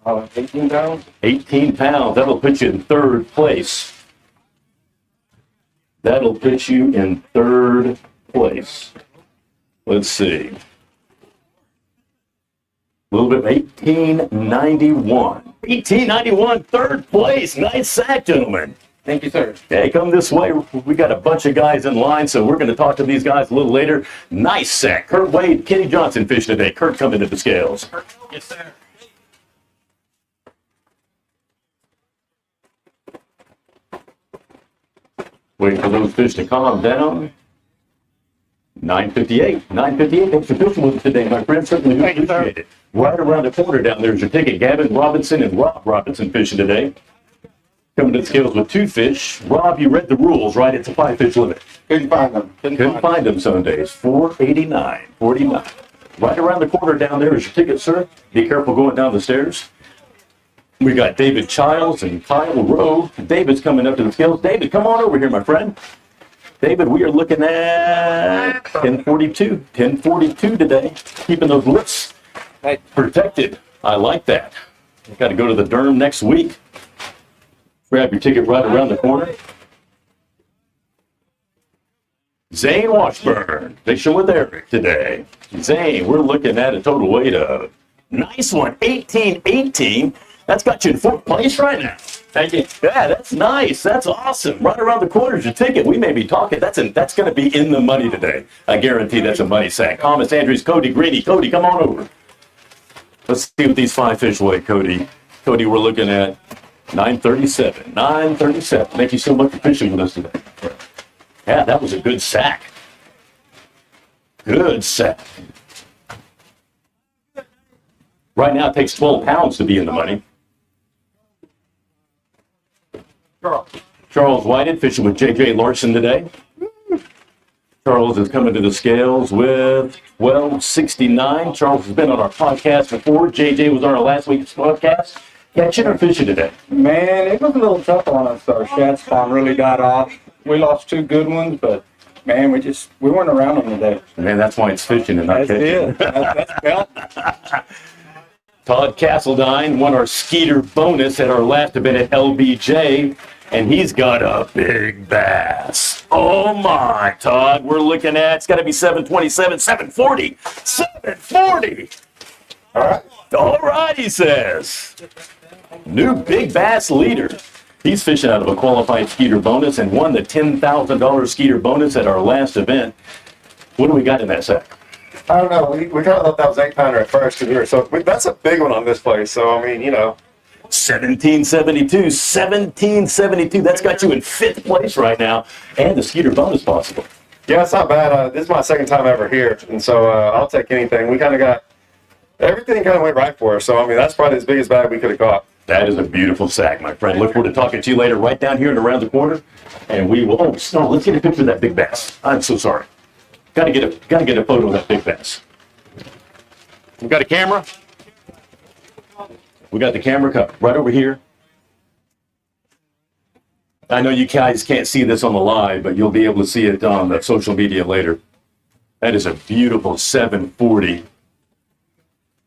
18 pounds. 18 pounds. That'll put you in 3rd place. That'll put you in 3rd place. Let's see. A little bit of 1891. 1891, 3rd place. Nice sack, gentlemen. Thank you, sir. Hey, come this way. We got a bunch of guys in line, so we're going to talk to these guys a little later. Nice sack. Kurt Wade, Kenny Johnson fishing today. Kurt coming to the scales. Yes, sir. Waiting for those fish to calm down. 958. 958. Thanks for fishing with us today, my friend. Certainly do appreciate it. Right around the corner down there is your ticket. Gavin Robinson and Rob Robinson fishing today. Coming to the scales with 2 fish. Rob, you read the rules, right? It's a 5-fish limit. Couldn't find them. Couldn't find them some days. 489. 49. Right around the corner down there is your ticket, sir. Be careful going down the stairs. We got David Childs and Kyle Rowe. David's coming up to the scales. David, come on over here, my friend. David, we are looking at 1042. 1042 today. Keeping those lips protected. I like that. Got to go to the Durham next week. Grab your ticket right around the corner. Zane Washburn fishing with Eric today. Zane, we're looking at a total weight of, nice one, 1818. That's got you in 4th place right now. Thank you. Yeah, that's nice. That's awesome. Right around the corner is your ticket. We may be talking. That's going to be in the money today. I guarantee that's a money sack. Thomas Andrews, Cody Greeny. Cody, come on over. Let's see what these 5 fish weigh, Cody. Cody, we're looking at 937. 937. Thank you so much for fishing with us today. Yeah, that was a good sack. Good sack. Right now, it takes 12 pounds to be in the money. Charles Whited fishing with J.J. Larson today. Charles is coming to the scales with 1269. Charles has been on our podcast before. J.J. was on our last week's podcast. Catching or fishing today? Man, it was a little tough on us. Our shad spawn really got off. we lost two good ones, but man, we weren't around them today. Man, that's why it's fishing and not That's catching. it. That's Belton. Todd Castledine won our Skeeter bonus at our last event at LBJ, and he's got a big bass. Oh my, Todd, we're looking at, it's got to be 727, 740, 740. All right, he says. New big bass leader. He's fishing out of a qualified Skeeter bonus and won the $10,000 Skeeter bonus at our last event. What do we got in that sack? I don't know. We kind of thought that was 8-pounder at first here, so that's a big one on this place. So I mean, 1772, 1772. That's got you in 5th place right now, and the Skeeter bonus possible. Yeah, it's not bad. This is my second time ever here, and so I'll take anything. We kind of got everything kind of went right for us. So I mean, that's probably as big as bad we could have caught. That is a beautiful sack, my friend. Look forward to talking to you later, right down here and around the corner, and we will. Oh, Snow, let's get a picture of that big bass. I'm so sorry. Gotta get a photo of that big bass. We got a camera. We got the camera cut right over here. I know you guys can't see this on the live, but you'll be able to see it on the social media later. That is a beautiful 740.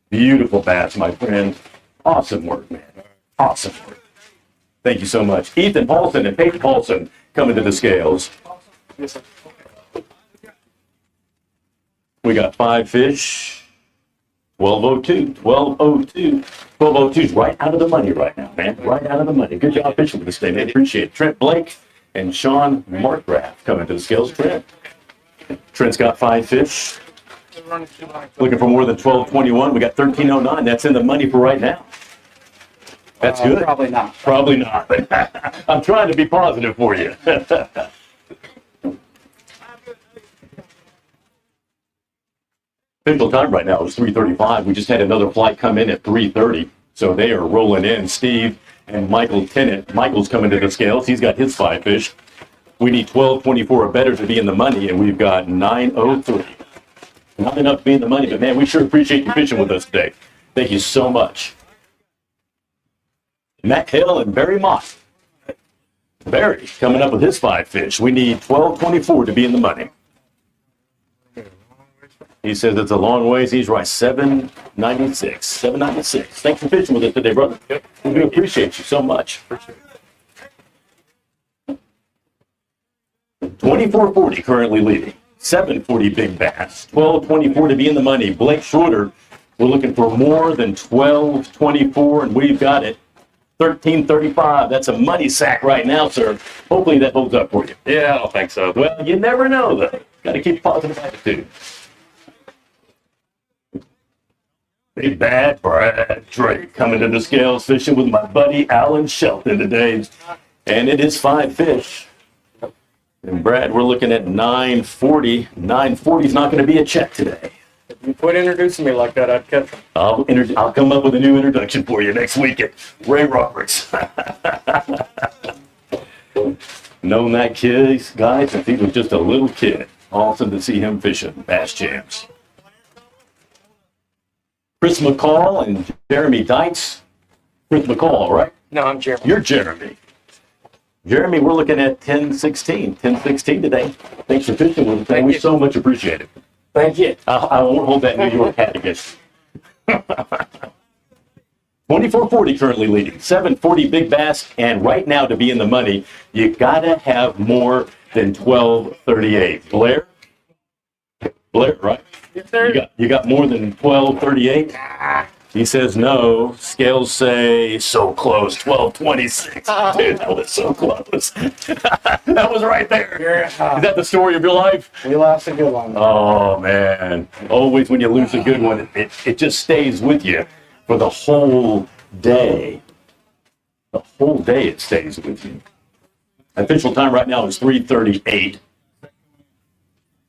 Beautiful bass, my friend. Awesome work, man. Awesome work. Thank you so much. Ethan Paulson and Peyton Paulson coming to the scales. Yes, sir. We got 5 fish. 1202, 1202. 1202 is right out of the money right now, man. Right out of the money. Good job fishing with us today, man. Appreciate it. Trent Blake and Sean Markgraf coming to the scales. Trent's got 5 fish. Looking for more than 1221. We got 1309. That's in the money for right now. That's good. Probably not. Probably not. I'm trying to be positive for you. Official time right now is 3:35. We just had another flight come in at 3:30, so they are rolling in. Steve and Michael Tennant. Michael's coming to the scales. He's got his 5 fish. We need 1224 or better to be in the money, and we've got 903. Not enough to be in the money, but man, we sure appreciate you fishing with us today. Thank you so much. Matt Hill and Barry Mott. Barry coming up with his 5 fish. We need 1224 to be in the money. He says it's a long ways. He's right. 796. 796. Thanks for fishing with us today, brother. Yep. We do appreciate you so much. 2440 currently leading. 740 big bass. 1224 to be in the money. Blake Schroeder, we're looking for more than 1224, and we've got it. 1335. That's a money sack right now, sir. Hopefully that holds up for you. Yeah, I don't think so. Well, you never know, though. Got to keep a positive attitude. Big bad Brad Drake coming to the scales fishing with my buddy Alan Shelton today. And it is 5 fish. And Brad, we're looking at 940. 940 is not going to be a check today. If you quit introducing me like that, I'd catch them. I'll come up with a new introduction for you next week at Ray Roberts. Known that kid, guys, since he was just a little kid. Awesome to see him fishing Bass Champs. Chris McCall and Jeremy Dites. Chris McCall, right? No, I'm Jeremy. You're Jeremy. Jeremy, we're looking at 1016. 1016 today. Thanks for fishing with us. We so much appreciate it. Thank you. I won't hold that New York hat against you. 2440 currently leading. 740 big bass. And right now to be in the money, you got to have more than 1238. Blair? Blair, right? Yes, sir. You got more than 1238? He says no. Scales say so close. 1226. Dude, that was so close. That was right there. Is that the story of your life? We lost a good one. Oh, man. Always when you lose a good one, it just stays with you for the whole day. The whole day it stays with you. Official time right now is 3:38.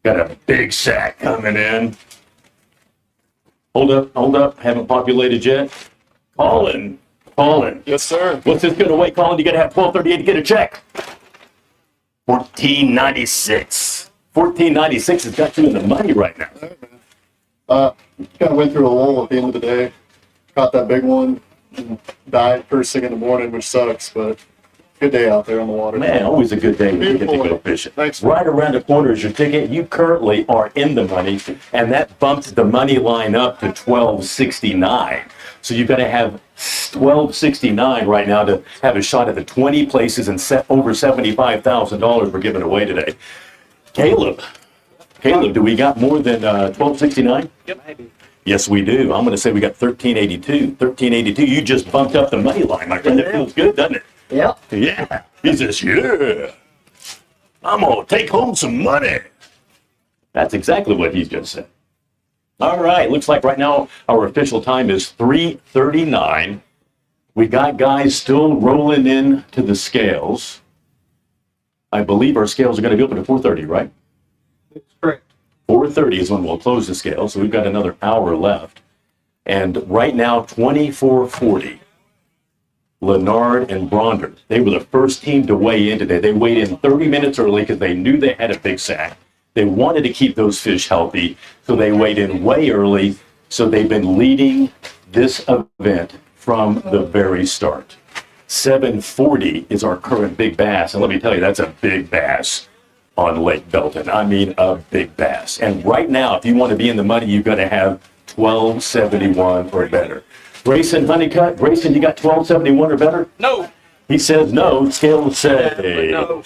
Got a big sack coming in. Hold up. Haven't populated yet. Colin. Yes, sir. What's this going to weigh, Colin? You got to have 1238 to get a check. 1496. 1496 has got you in the money right now. Kind of went through a lull at the end of the day. Caught that big one and died first thing in the morning, which sucks, but Good day out there on the water. Man, always a good day when you get to go fishing. Thanks. Right around the corner is your ticket. You currently are in the money, and that bumped the money line up to $12.69. So you've got to have $12.69 right now to have a shot at the 20 places and set over $75,000 we're giving away today. Caleb, do we got more than $12.69? Yep. Yes, we do. I'm going to say we got $13.82. $13.82. You just bumped up the money line, my friend. That feels good, doesn't it? Yep. Yeah. He says, yeah. I'm going to take home some money. That's exactly what he's just said. All right. Looks like right now our official time is 3:39. We got guys still rolling in to the scales. I believe our scales are going to be open at 4:30, right? That's correct. 4:30 is when we'll close the scale, so we've got another hour left. And right now, 24:40. Lennard and Bronder. They were the first team to weigh in today. They weighed in 30 minutes early because they knew they had a big sack. They wanted to keep those fish healthy, so they weighed in way early. So they've been leading this event from the very start. 740 is our current big bass, and let me tell you, that's a big bass on Lake Belton. I mean, a big bass. And right now, if you want to be in the money, you've got to have 1271 or better. Grayson Honeycutt, Grayson, you got 1271 or better? No. He says no. Scales say. No.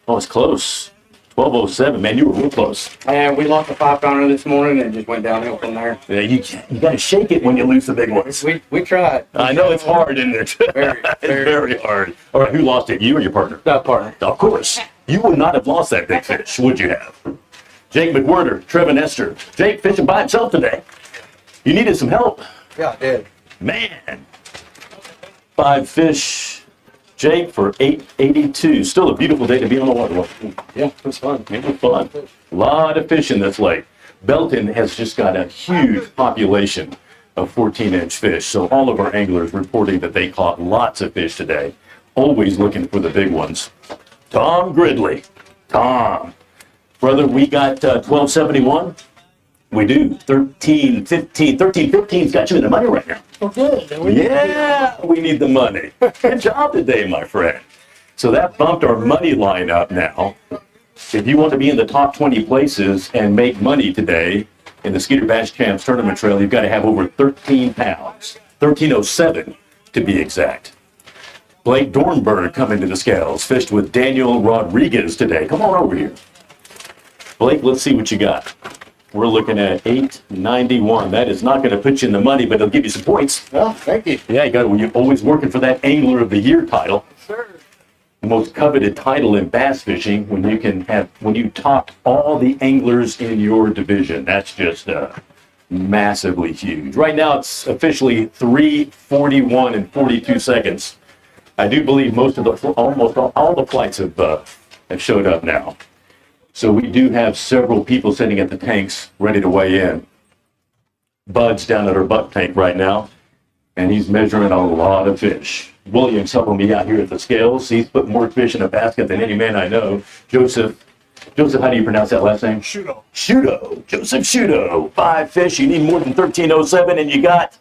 Oh, it's close. 1207, man, you were real close. And we lost a 5-pounder this morning and just went downhill from there. Yeah, you got to shake it when you lose the big ones. We tried. I know it's hard, isn't it? It's very hard. All right, who lost it? You or your partner? Partner. Of course. You would not have lost that big fish, would you have? Jake McWhirter, Trevin Esther. Jake fishing by himself today. You needed some help. Yeah, I did. Man. 5 fish. Jake for 882. Still a beautiful day to be on the water. Yeah, it was fun. It was fun. A lot of fish in this lake. Belton has just got a huge population of 14-inch fish. So all of our anglers reporting that they caught lots of fish today. Always looking for the big ones. Tom Gridley. Tom. Brother, we got 1271. We do. 1315. 1315's got you in the money right now. Oh, good. Yeah, we need the money. Good job today, my friend. So that bumped our money line up now. If you want to be in the top 20 places and make money today in the Skeeter Bass Champs tournament trail, you've got to have over 13 pounds. 1307 to be exact. Blake Dornberg coming to the scales. Fished with Daniel Rodriguez today. Come on over here. Blake, let's see what you got. We're looking at 891. That is not going to put you in the money, but it'll give you some points. Well, thank you. Yeah, you're always working for that Angler of the Year title. Sure. The most coveted title in bass fishing when you top all the anglers in your division. That's just massively huge. Right now it's officially 3:41 and 42 seconds. I do believe almost all the flights have showed up now. So we do have several people sitting at the tanks ready to weigh in. Bud's down at our buck tank right now, and he's measuring a lot of fish. William's helping me out here at the scales. He's put more fish in a basket than any man I know. Joseph, how do you pronounce that last name? Shudo. Joseph Shudo. 5 fish. You need more than 1307, and you got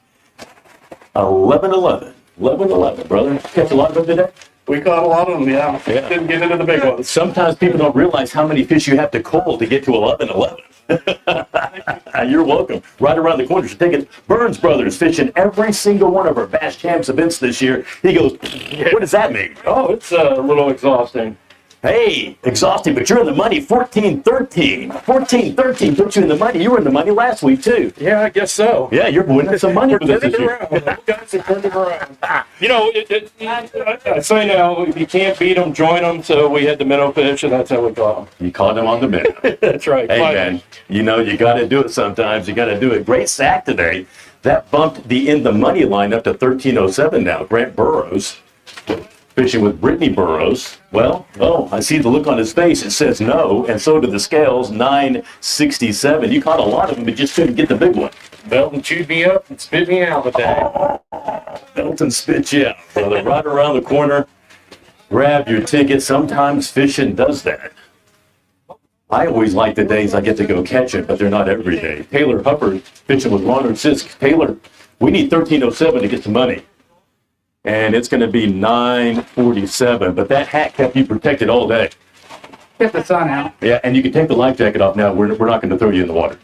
1111. 1111, brother. Catch a lot of them today? We caught a lot of them, yeah. Didn't get into the big ones. Sometimes people don't realize how many fish you have to cull to get to 1111. You're welcome. Right around the corner. Take it. Burns Brothers fishing every single one of our Bass Champs events this year. He goes, what does that mean? Oh, it's a little exhausting. Hey, exhausting, but you're in the money. 1413. 1413 put you in the money. You were in the money last week, too. Yeah, I guess so. Yeah, you're winning some money for this year. Guys have turned it around. You know, I say now, if you can't beat them, join them. So we had the minnow fish, and that's how we caught them. You caught them on the minnow. That's right. Hey, man, you know, you got to do it sometimes. You got to do it. Great sack today. That bumped the in the money line up to 1307 now. Grant Burrows fishing with Brittany Burrows. Well, I see the look on his face. It says no, and so do the scales, 967. You caught a lot of them, but just couldn't get the big one. Belton chewed me up and spit me out with that. Belton spit you out, brother. Right around the corner. Grab your ticket. Sometimes fishing does that. I always like the days I get to go catch it, but they're not every day. Taylor Hubbard fishing with Ronald Sisk. Taylor, we need 1307 to get some money. and it's going to be 947. But that hat kept you protected all day. Get the sun out. Yeah, and you can take the life jacket off now. We're not going to throw you in the water.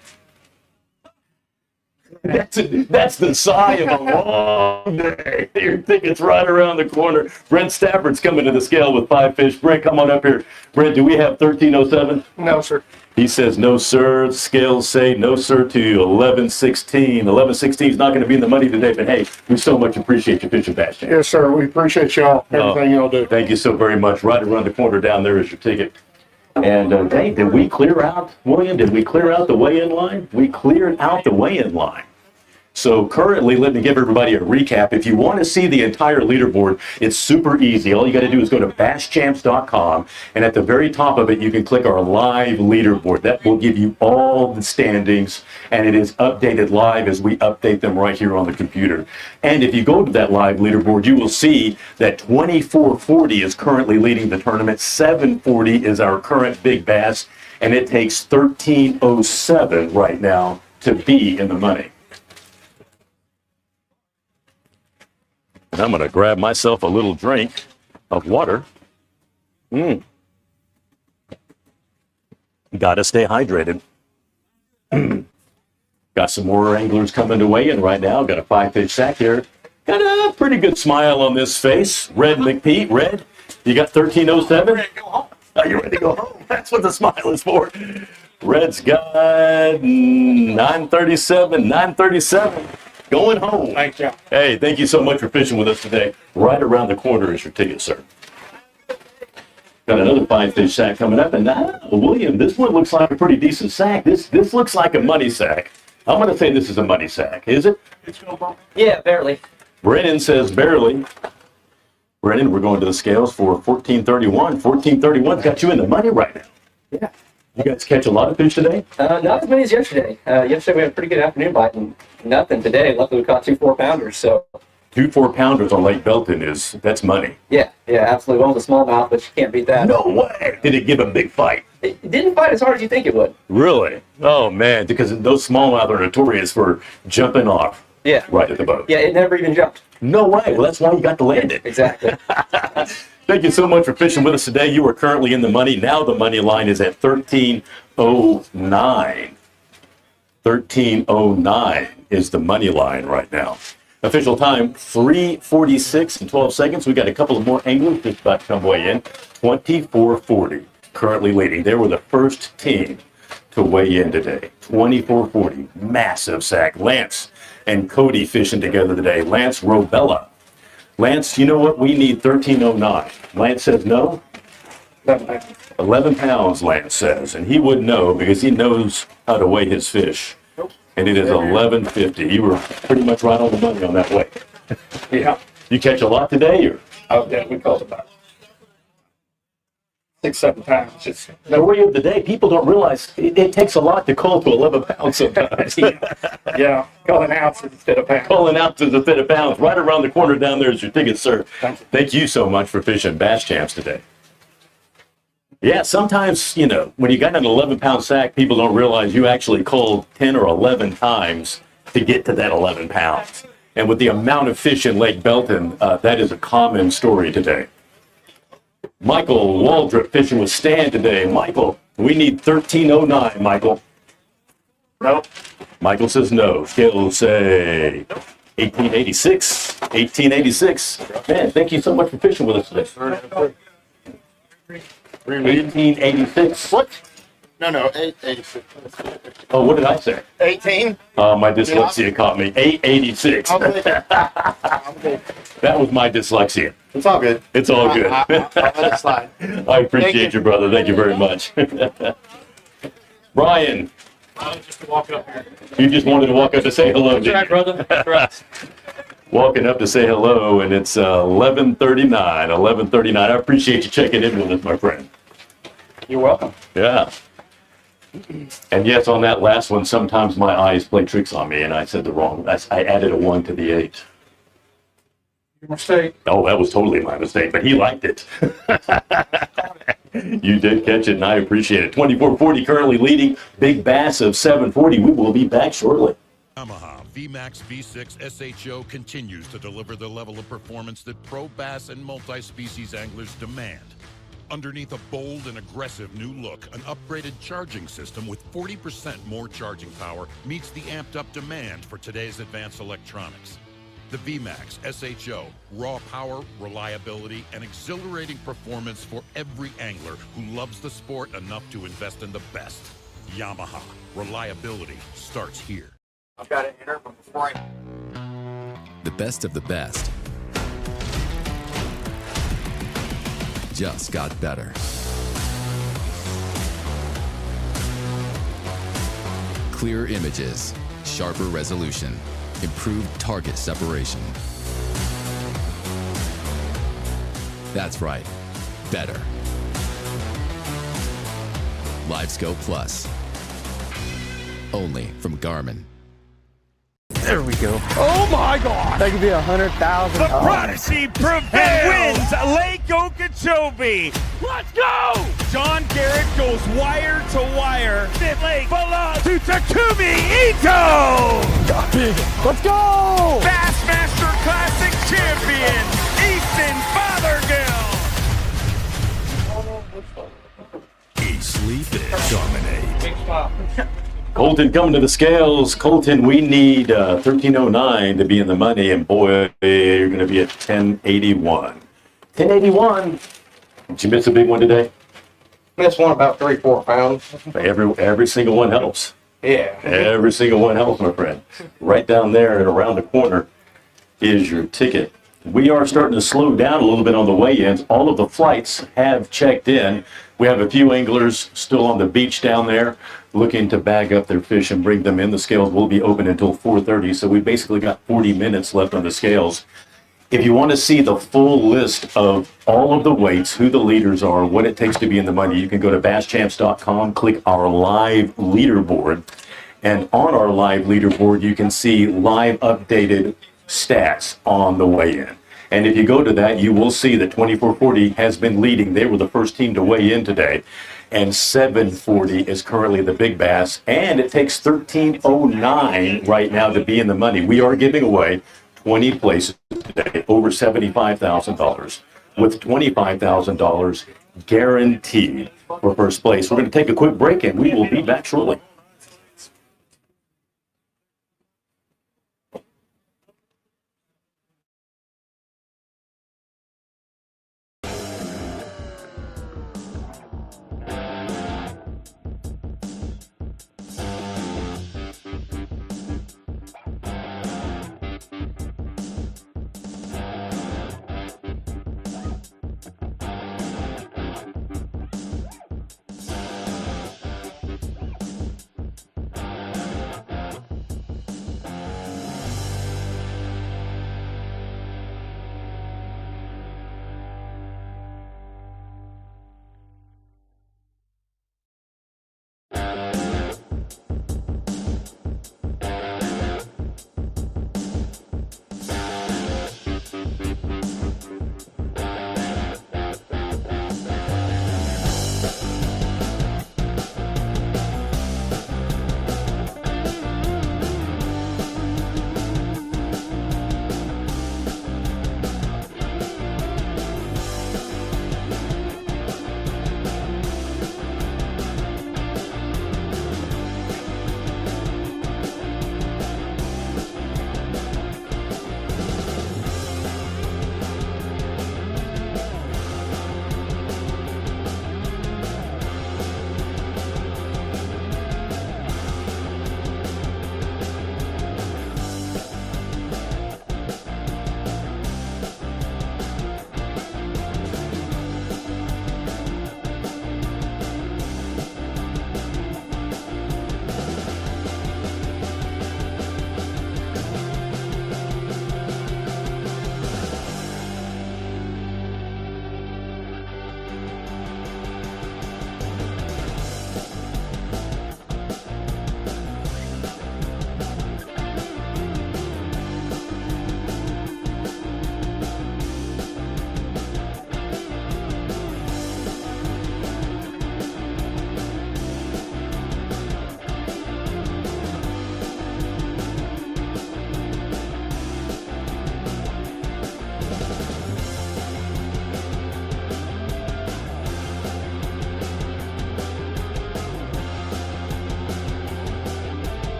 That's the sigh of a long day. Your ticket's right around the corner. Brent Stafford's coming to the scale with 5 fish. Brent, come on up here. Brent, do we have 1307? No, sir. He says no, sir. Scales say no, sir, to 1116. 1116 is not going to be in the money today, but hey, we so much appreciate you fishing Bass Champs. Yes, sir. We appreciate y'all, everything y'all do. Thank you so very much. Right around the corner down there is your ticket. And hey, did we clear out, William? Did we clear out the weigh-in line? We cleared out the weigh-in line. So currently, let me give everybody a recap. If you want to see the entire leaderboard, it's super easy. All you got to do is go to basschamps.com, and at the very top of it, you can click our live leaderboard. That will give you all the standings, and it is updated live as we update them right here on the computer. And if you go to that live leaderboard, you will see that 2440 is currently leading the tournament. 740 is our current big bass, and it takes 1307 right now to be in the money. And I'm going to grab myself a little drink of water. Got to stay hydrated. Got some more anglers coming to weigh in right now. Got a 5-fish sack here. Got a pretty good smile on this face. Red McPete, Red, you got 1307? Ready to go home. Are you ready to go home? That's what the smile is for. Red's got 937, 937. Going home. Thanks, y'all. Hey, thank you so much for fishing with us today. Right around the corner is your ticket, sir. Got another 5-fish sack coming up. And William, this one looks like a pretty decent sack. This looks like a money sack. I'm going to say this is a money sack. Is it? Yeah, barely. Brennan says barely. Brennan, we're going to the scales for 1431. 1431's got you in the money right now. Yeah. You guys catch a lot of fish today? Not as many as yesterday. Yesterday we had a pretty good afternoon bite and nothing today. Luckily we caught 2 4-pounders, so. 2 4-pounders on Lake Belton that's money. Yeah, absolutely. One was a smallmouth, but you can't beat that. No way! Did it give a big fight? It didn't fight as hard as you think it would. Really? Oh man, because those smallmouth are notorious for jumping off. Yeah. Right at the boat. Yeah, it never even jumped. No way. Well, that's why you got to land it. Exactly. Thank you so much for fishing with us today. You are currently in the money. Now the money line is at 1309. 1309 is the money line right now. Official time, 3:46 and 12 seconds. We got a couple of more anglers just about to come weigh in. 2440 currently leading. They were the first team to weigh in today. 2440, massive sack. Lance and Cody fishing together today. Lance Robella. Lance, you know what? We need 1309. Lance says no. 11 pounds, Lance says. And he would know because he knows how to weigh his fish. And it is 1150. You were pretty much right on the money on that weight. Yeah. You catch a lot today? Or? Oh, yeah, we caught about 6-7 pounds. Just Story of the day. People don't realize it takes a lot to cull to 11 pounds sometimes. yeah, calling ounces instead of pounds. Calling ounces instead of pounds. Right around the corner down there is your ticket, sir. Thank you so much for fishing Bass Champs today. Yeah, sometimes, when you got an 11-pound sack, people don't realize you actually culled 10 or 11 times to get to that 11 pounds. And with the amount of fish in Lake Belton, that is a common story today. Michael Waldrop fishing with Stan today. Michael, we need 1309, Michael. Nope. Michael says no. Scale say 1886. 1886. Man, thank you so much for fishing with us today. 1886. What? No, 886. Oh, what did I say? 18. My dyslexia caught me. 886. I'm good. That was my dyslexia. It's all good. It's all good. I'll let it slide. I appreciate you, brother. Thank you very much. Brian. Just to walk up here. You just wanted to walk up to say hello. That's right, brother. That's right. Walking up to say hello, and it's 11:39. 11:39. I appreciate you checking in with us, my friend. You're welcome. Yeah. And yes, on that last one, sometimes my eyes play tricks on me, and I said the wrong. I added a 1 to the 8. Your mistake. Oh, that was totally my mistake, but he liked it. You did catch it, and I appreciate it. 2440 currently leading. Big bass of 740. We will be back shortly. Yamaha VMAX V6 SHO continues to deliver the level of performance that pro bass and multi-species anglers demand. Underneath a bold and aggressive new look, an upgraded charging system with 40% more charging power meets the amped-up demand for today's advanced electronics. The VMAX SHO, raw power, reliability, and exhilarating performance for every angler who loves the sport enough to invest in the best. Yamaha. Reliability starts here. I've got to enter before I... The best of the best just got better. Clear images, sharper resolution, improved target separation. That's right, better. LiveScope Plus. Only from Garmin. There we go. Oh my God! That could be $100,000. The Prodigy prevails wins Lake Okeechobee. Let's go! John Garrett goes wire to wire. It Lake belongs to Takumi Ito. Got big. Let's go! Bassmaster Classic champion, Easton Fothergill. Eat, sleep, and dominate. Big spot. Colton coming to the scales. Colton, we need 1309 to be in the money, and boy, you're going to be at 1081. 1081. Did you miss a big one today? Missed one about 3-4 pounds. Every single one helps. Yeah. Every single one helps, my friend. Right down there and around the corner is your ticket. We are starting to slow down a little bit on the weigh-ins. All of the flights have checked in. We have a few anglers still on the beach down there looking to bag up their fish and bring them in. The scales will be open until 4:30, so we basically got 40 minutes left on the scales. If you want to see the full list of all of the weights, who the leaders are, what it takes to be in the money, you can go to basschamps.com, click our live leaderboard, and on our live leaderboard, you can see live updated stats on the weigh-in. And if you go to that, you will see that 2440 has been leading. They were the first team to weigh in today. And 740 is currently the big bass. And it takes 1309 right now to be in the money. We are giving away 20 places today, over $75,000, with $25,000 guaranteed for first place. We're going to take a quick break, and we will be back shortly.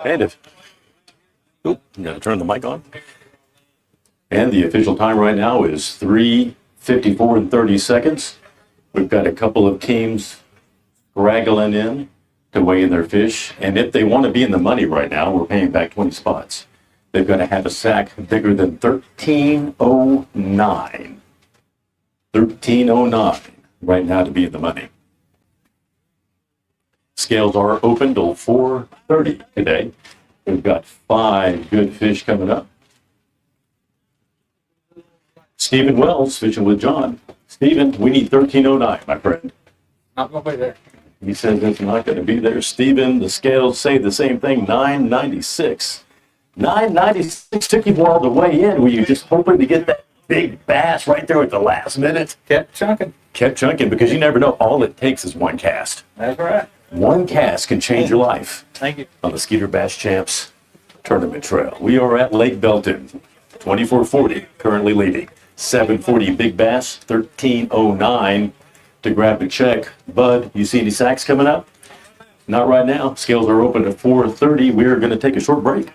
And if, oop, you gotta turn the mic on. And the official time right now is 3:54 and 30 seconds. We've got a couple of teams straggling in to weigh in their fish. And if they want to be in the money right now, we're paying back 20 spots. They've got to have a sack bigger than 1309. 1309 right now to be in the money. Scales are open till 4:30 today. We've got 5 good fish coming up. Stephen Wells fishing with John. Stephen, we need 1309, my friend. Not gonna be there. He says it's not going to be there. Stephen, the scales say the same thing, 996. 996 took you all the way in. Were you just hoping to get that big bass right there at the last minute? Kept chunking. Kept chunking because you never know. All it takes is one cast. That's right. One cast can change your life. Thank you. On the Skeeter Bass Champs Tournament Trail. We are at Lake Belton, 2440, currently leading. 740 big bass, 1309 to grab a check. Bud, you see any sacks coming up? Not right now. Scales are open at 4:30. We're going to take a short break.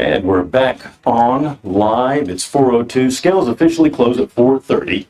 And we're back on live. It's 4:02. Scales officially close at 4:30.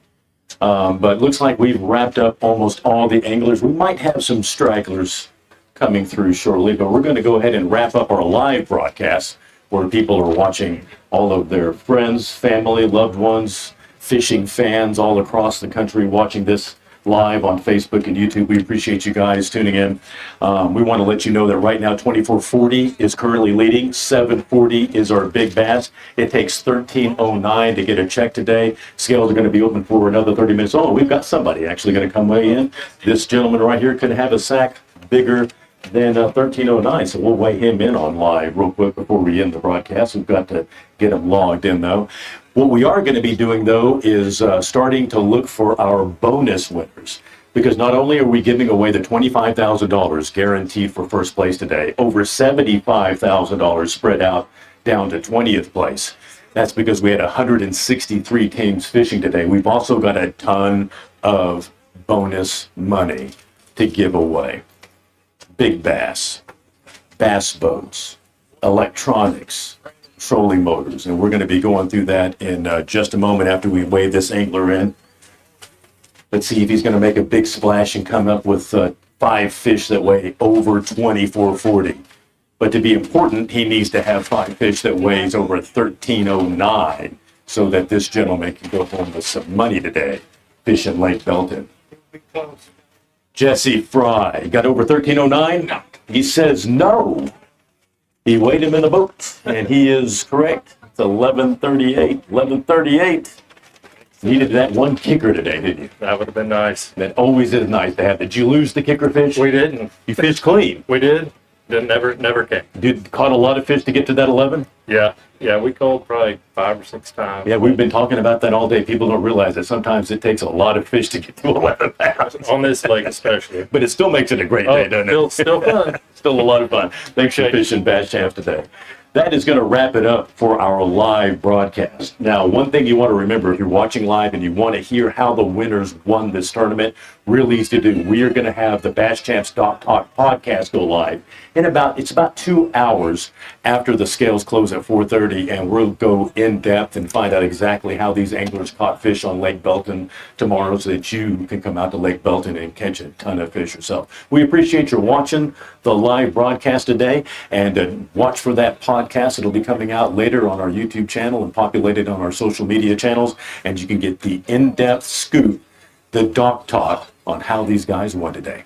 But it looks like we've wrapped up almost all the anglers. We might have some stragglers coming through shortly, but we're going to go ahead and wrap up our live broadcast where people are watching all of their friends, family, loved ones, fishing fans all across the country watching this live on Facebook and YouTube. We appreciate you guys tuning in. We want to let you know that right now 2440 is currently leading. 740 is our big bass. It takes 1309 to get a check today. Scales are going to be open for another 30 minutes. Oh, we've got somebody actually going to come weigh in. This gentleman right here could have a sack bigger than 1309, so we'll weigh him in on live real quick before we end the broadcast. We've got to get him logged in though. What we are going to be doing though is starting to look for our bonus winners, because not only are we giving away the $25,000 guaranteed for first place today, over $75,000 spread out down to 20th place. That's because we had 163 teams fishing today. We've also got a ton of bonus money to give away. Big bass, bass boats, electronics, trolling motors, and we're going to be going through that in just a moment after we weigh this angler in. Let's see if he's going to make a big splash and come up with 5 fish that weigh over 2440. But to be important, he needs to have 5 fish that weighs over 1309 so that this gentleman can go home with some money today fishing Lake Belton. Jesse Fry got over 1309? No. He says no. He weighed him in the boat, and he is correct. It's 1138. 1138. Needed that one kicker today, didn't you? That would have been nice. That always is nice to have. Did you lose the kicker fish? We didn't. You fished clean. We did. Never came. Caught a lot of fish to get to that 11? Yeah, we called probably 5 or 6 times. Yeah, we've been talking about that all day. People don't realize that sometimes it takes a lot of fish to get to 11 pounds. On this lake especially. But it still makes it a great day, doesn't it? Still fun. Still a lot of fun. Thanks for fishing Bass Champs today. That is going to wrap it up for our live broadcast. Now, one thing you want to remember if you're watching live and you want to hear how the winners won this tournament, real easy to do. We are going to have the Bass Champs Talk podcast go live in it's about 2 hours after the scales close at 4:30, and we'll go in depth and find out exactly how these anglers caught fish on Lake Belton tomorrow so that you can come out to Lake Belton and catch a ton of fish yourself. We appreciate your watching the live broadcast today, and watch for that podcast. It'll be coming out later on our YouTube channel and populated on our social media channels, and you can get the in-depth scoop, the Doc Talk on how these guys won today.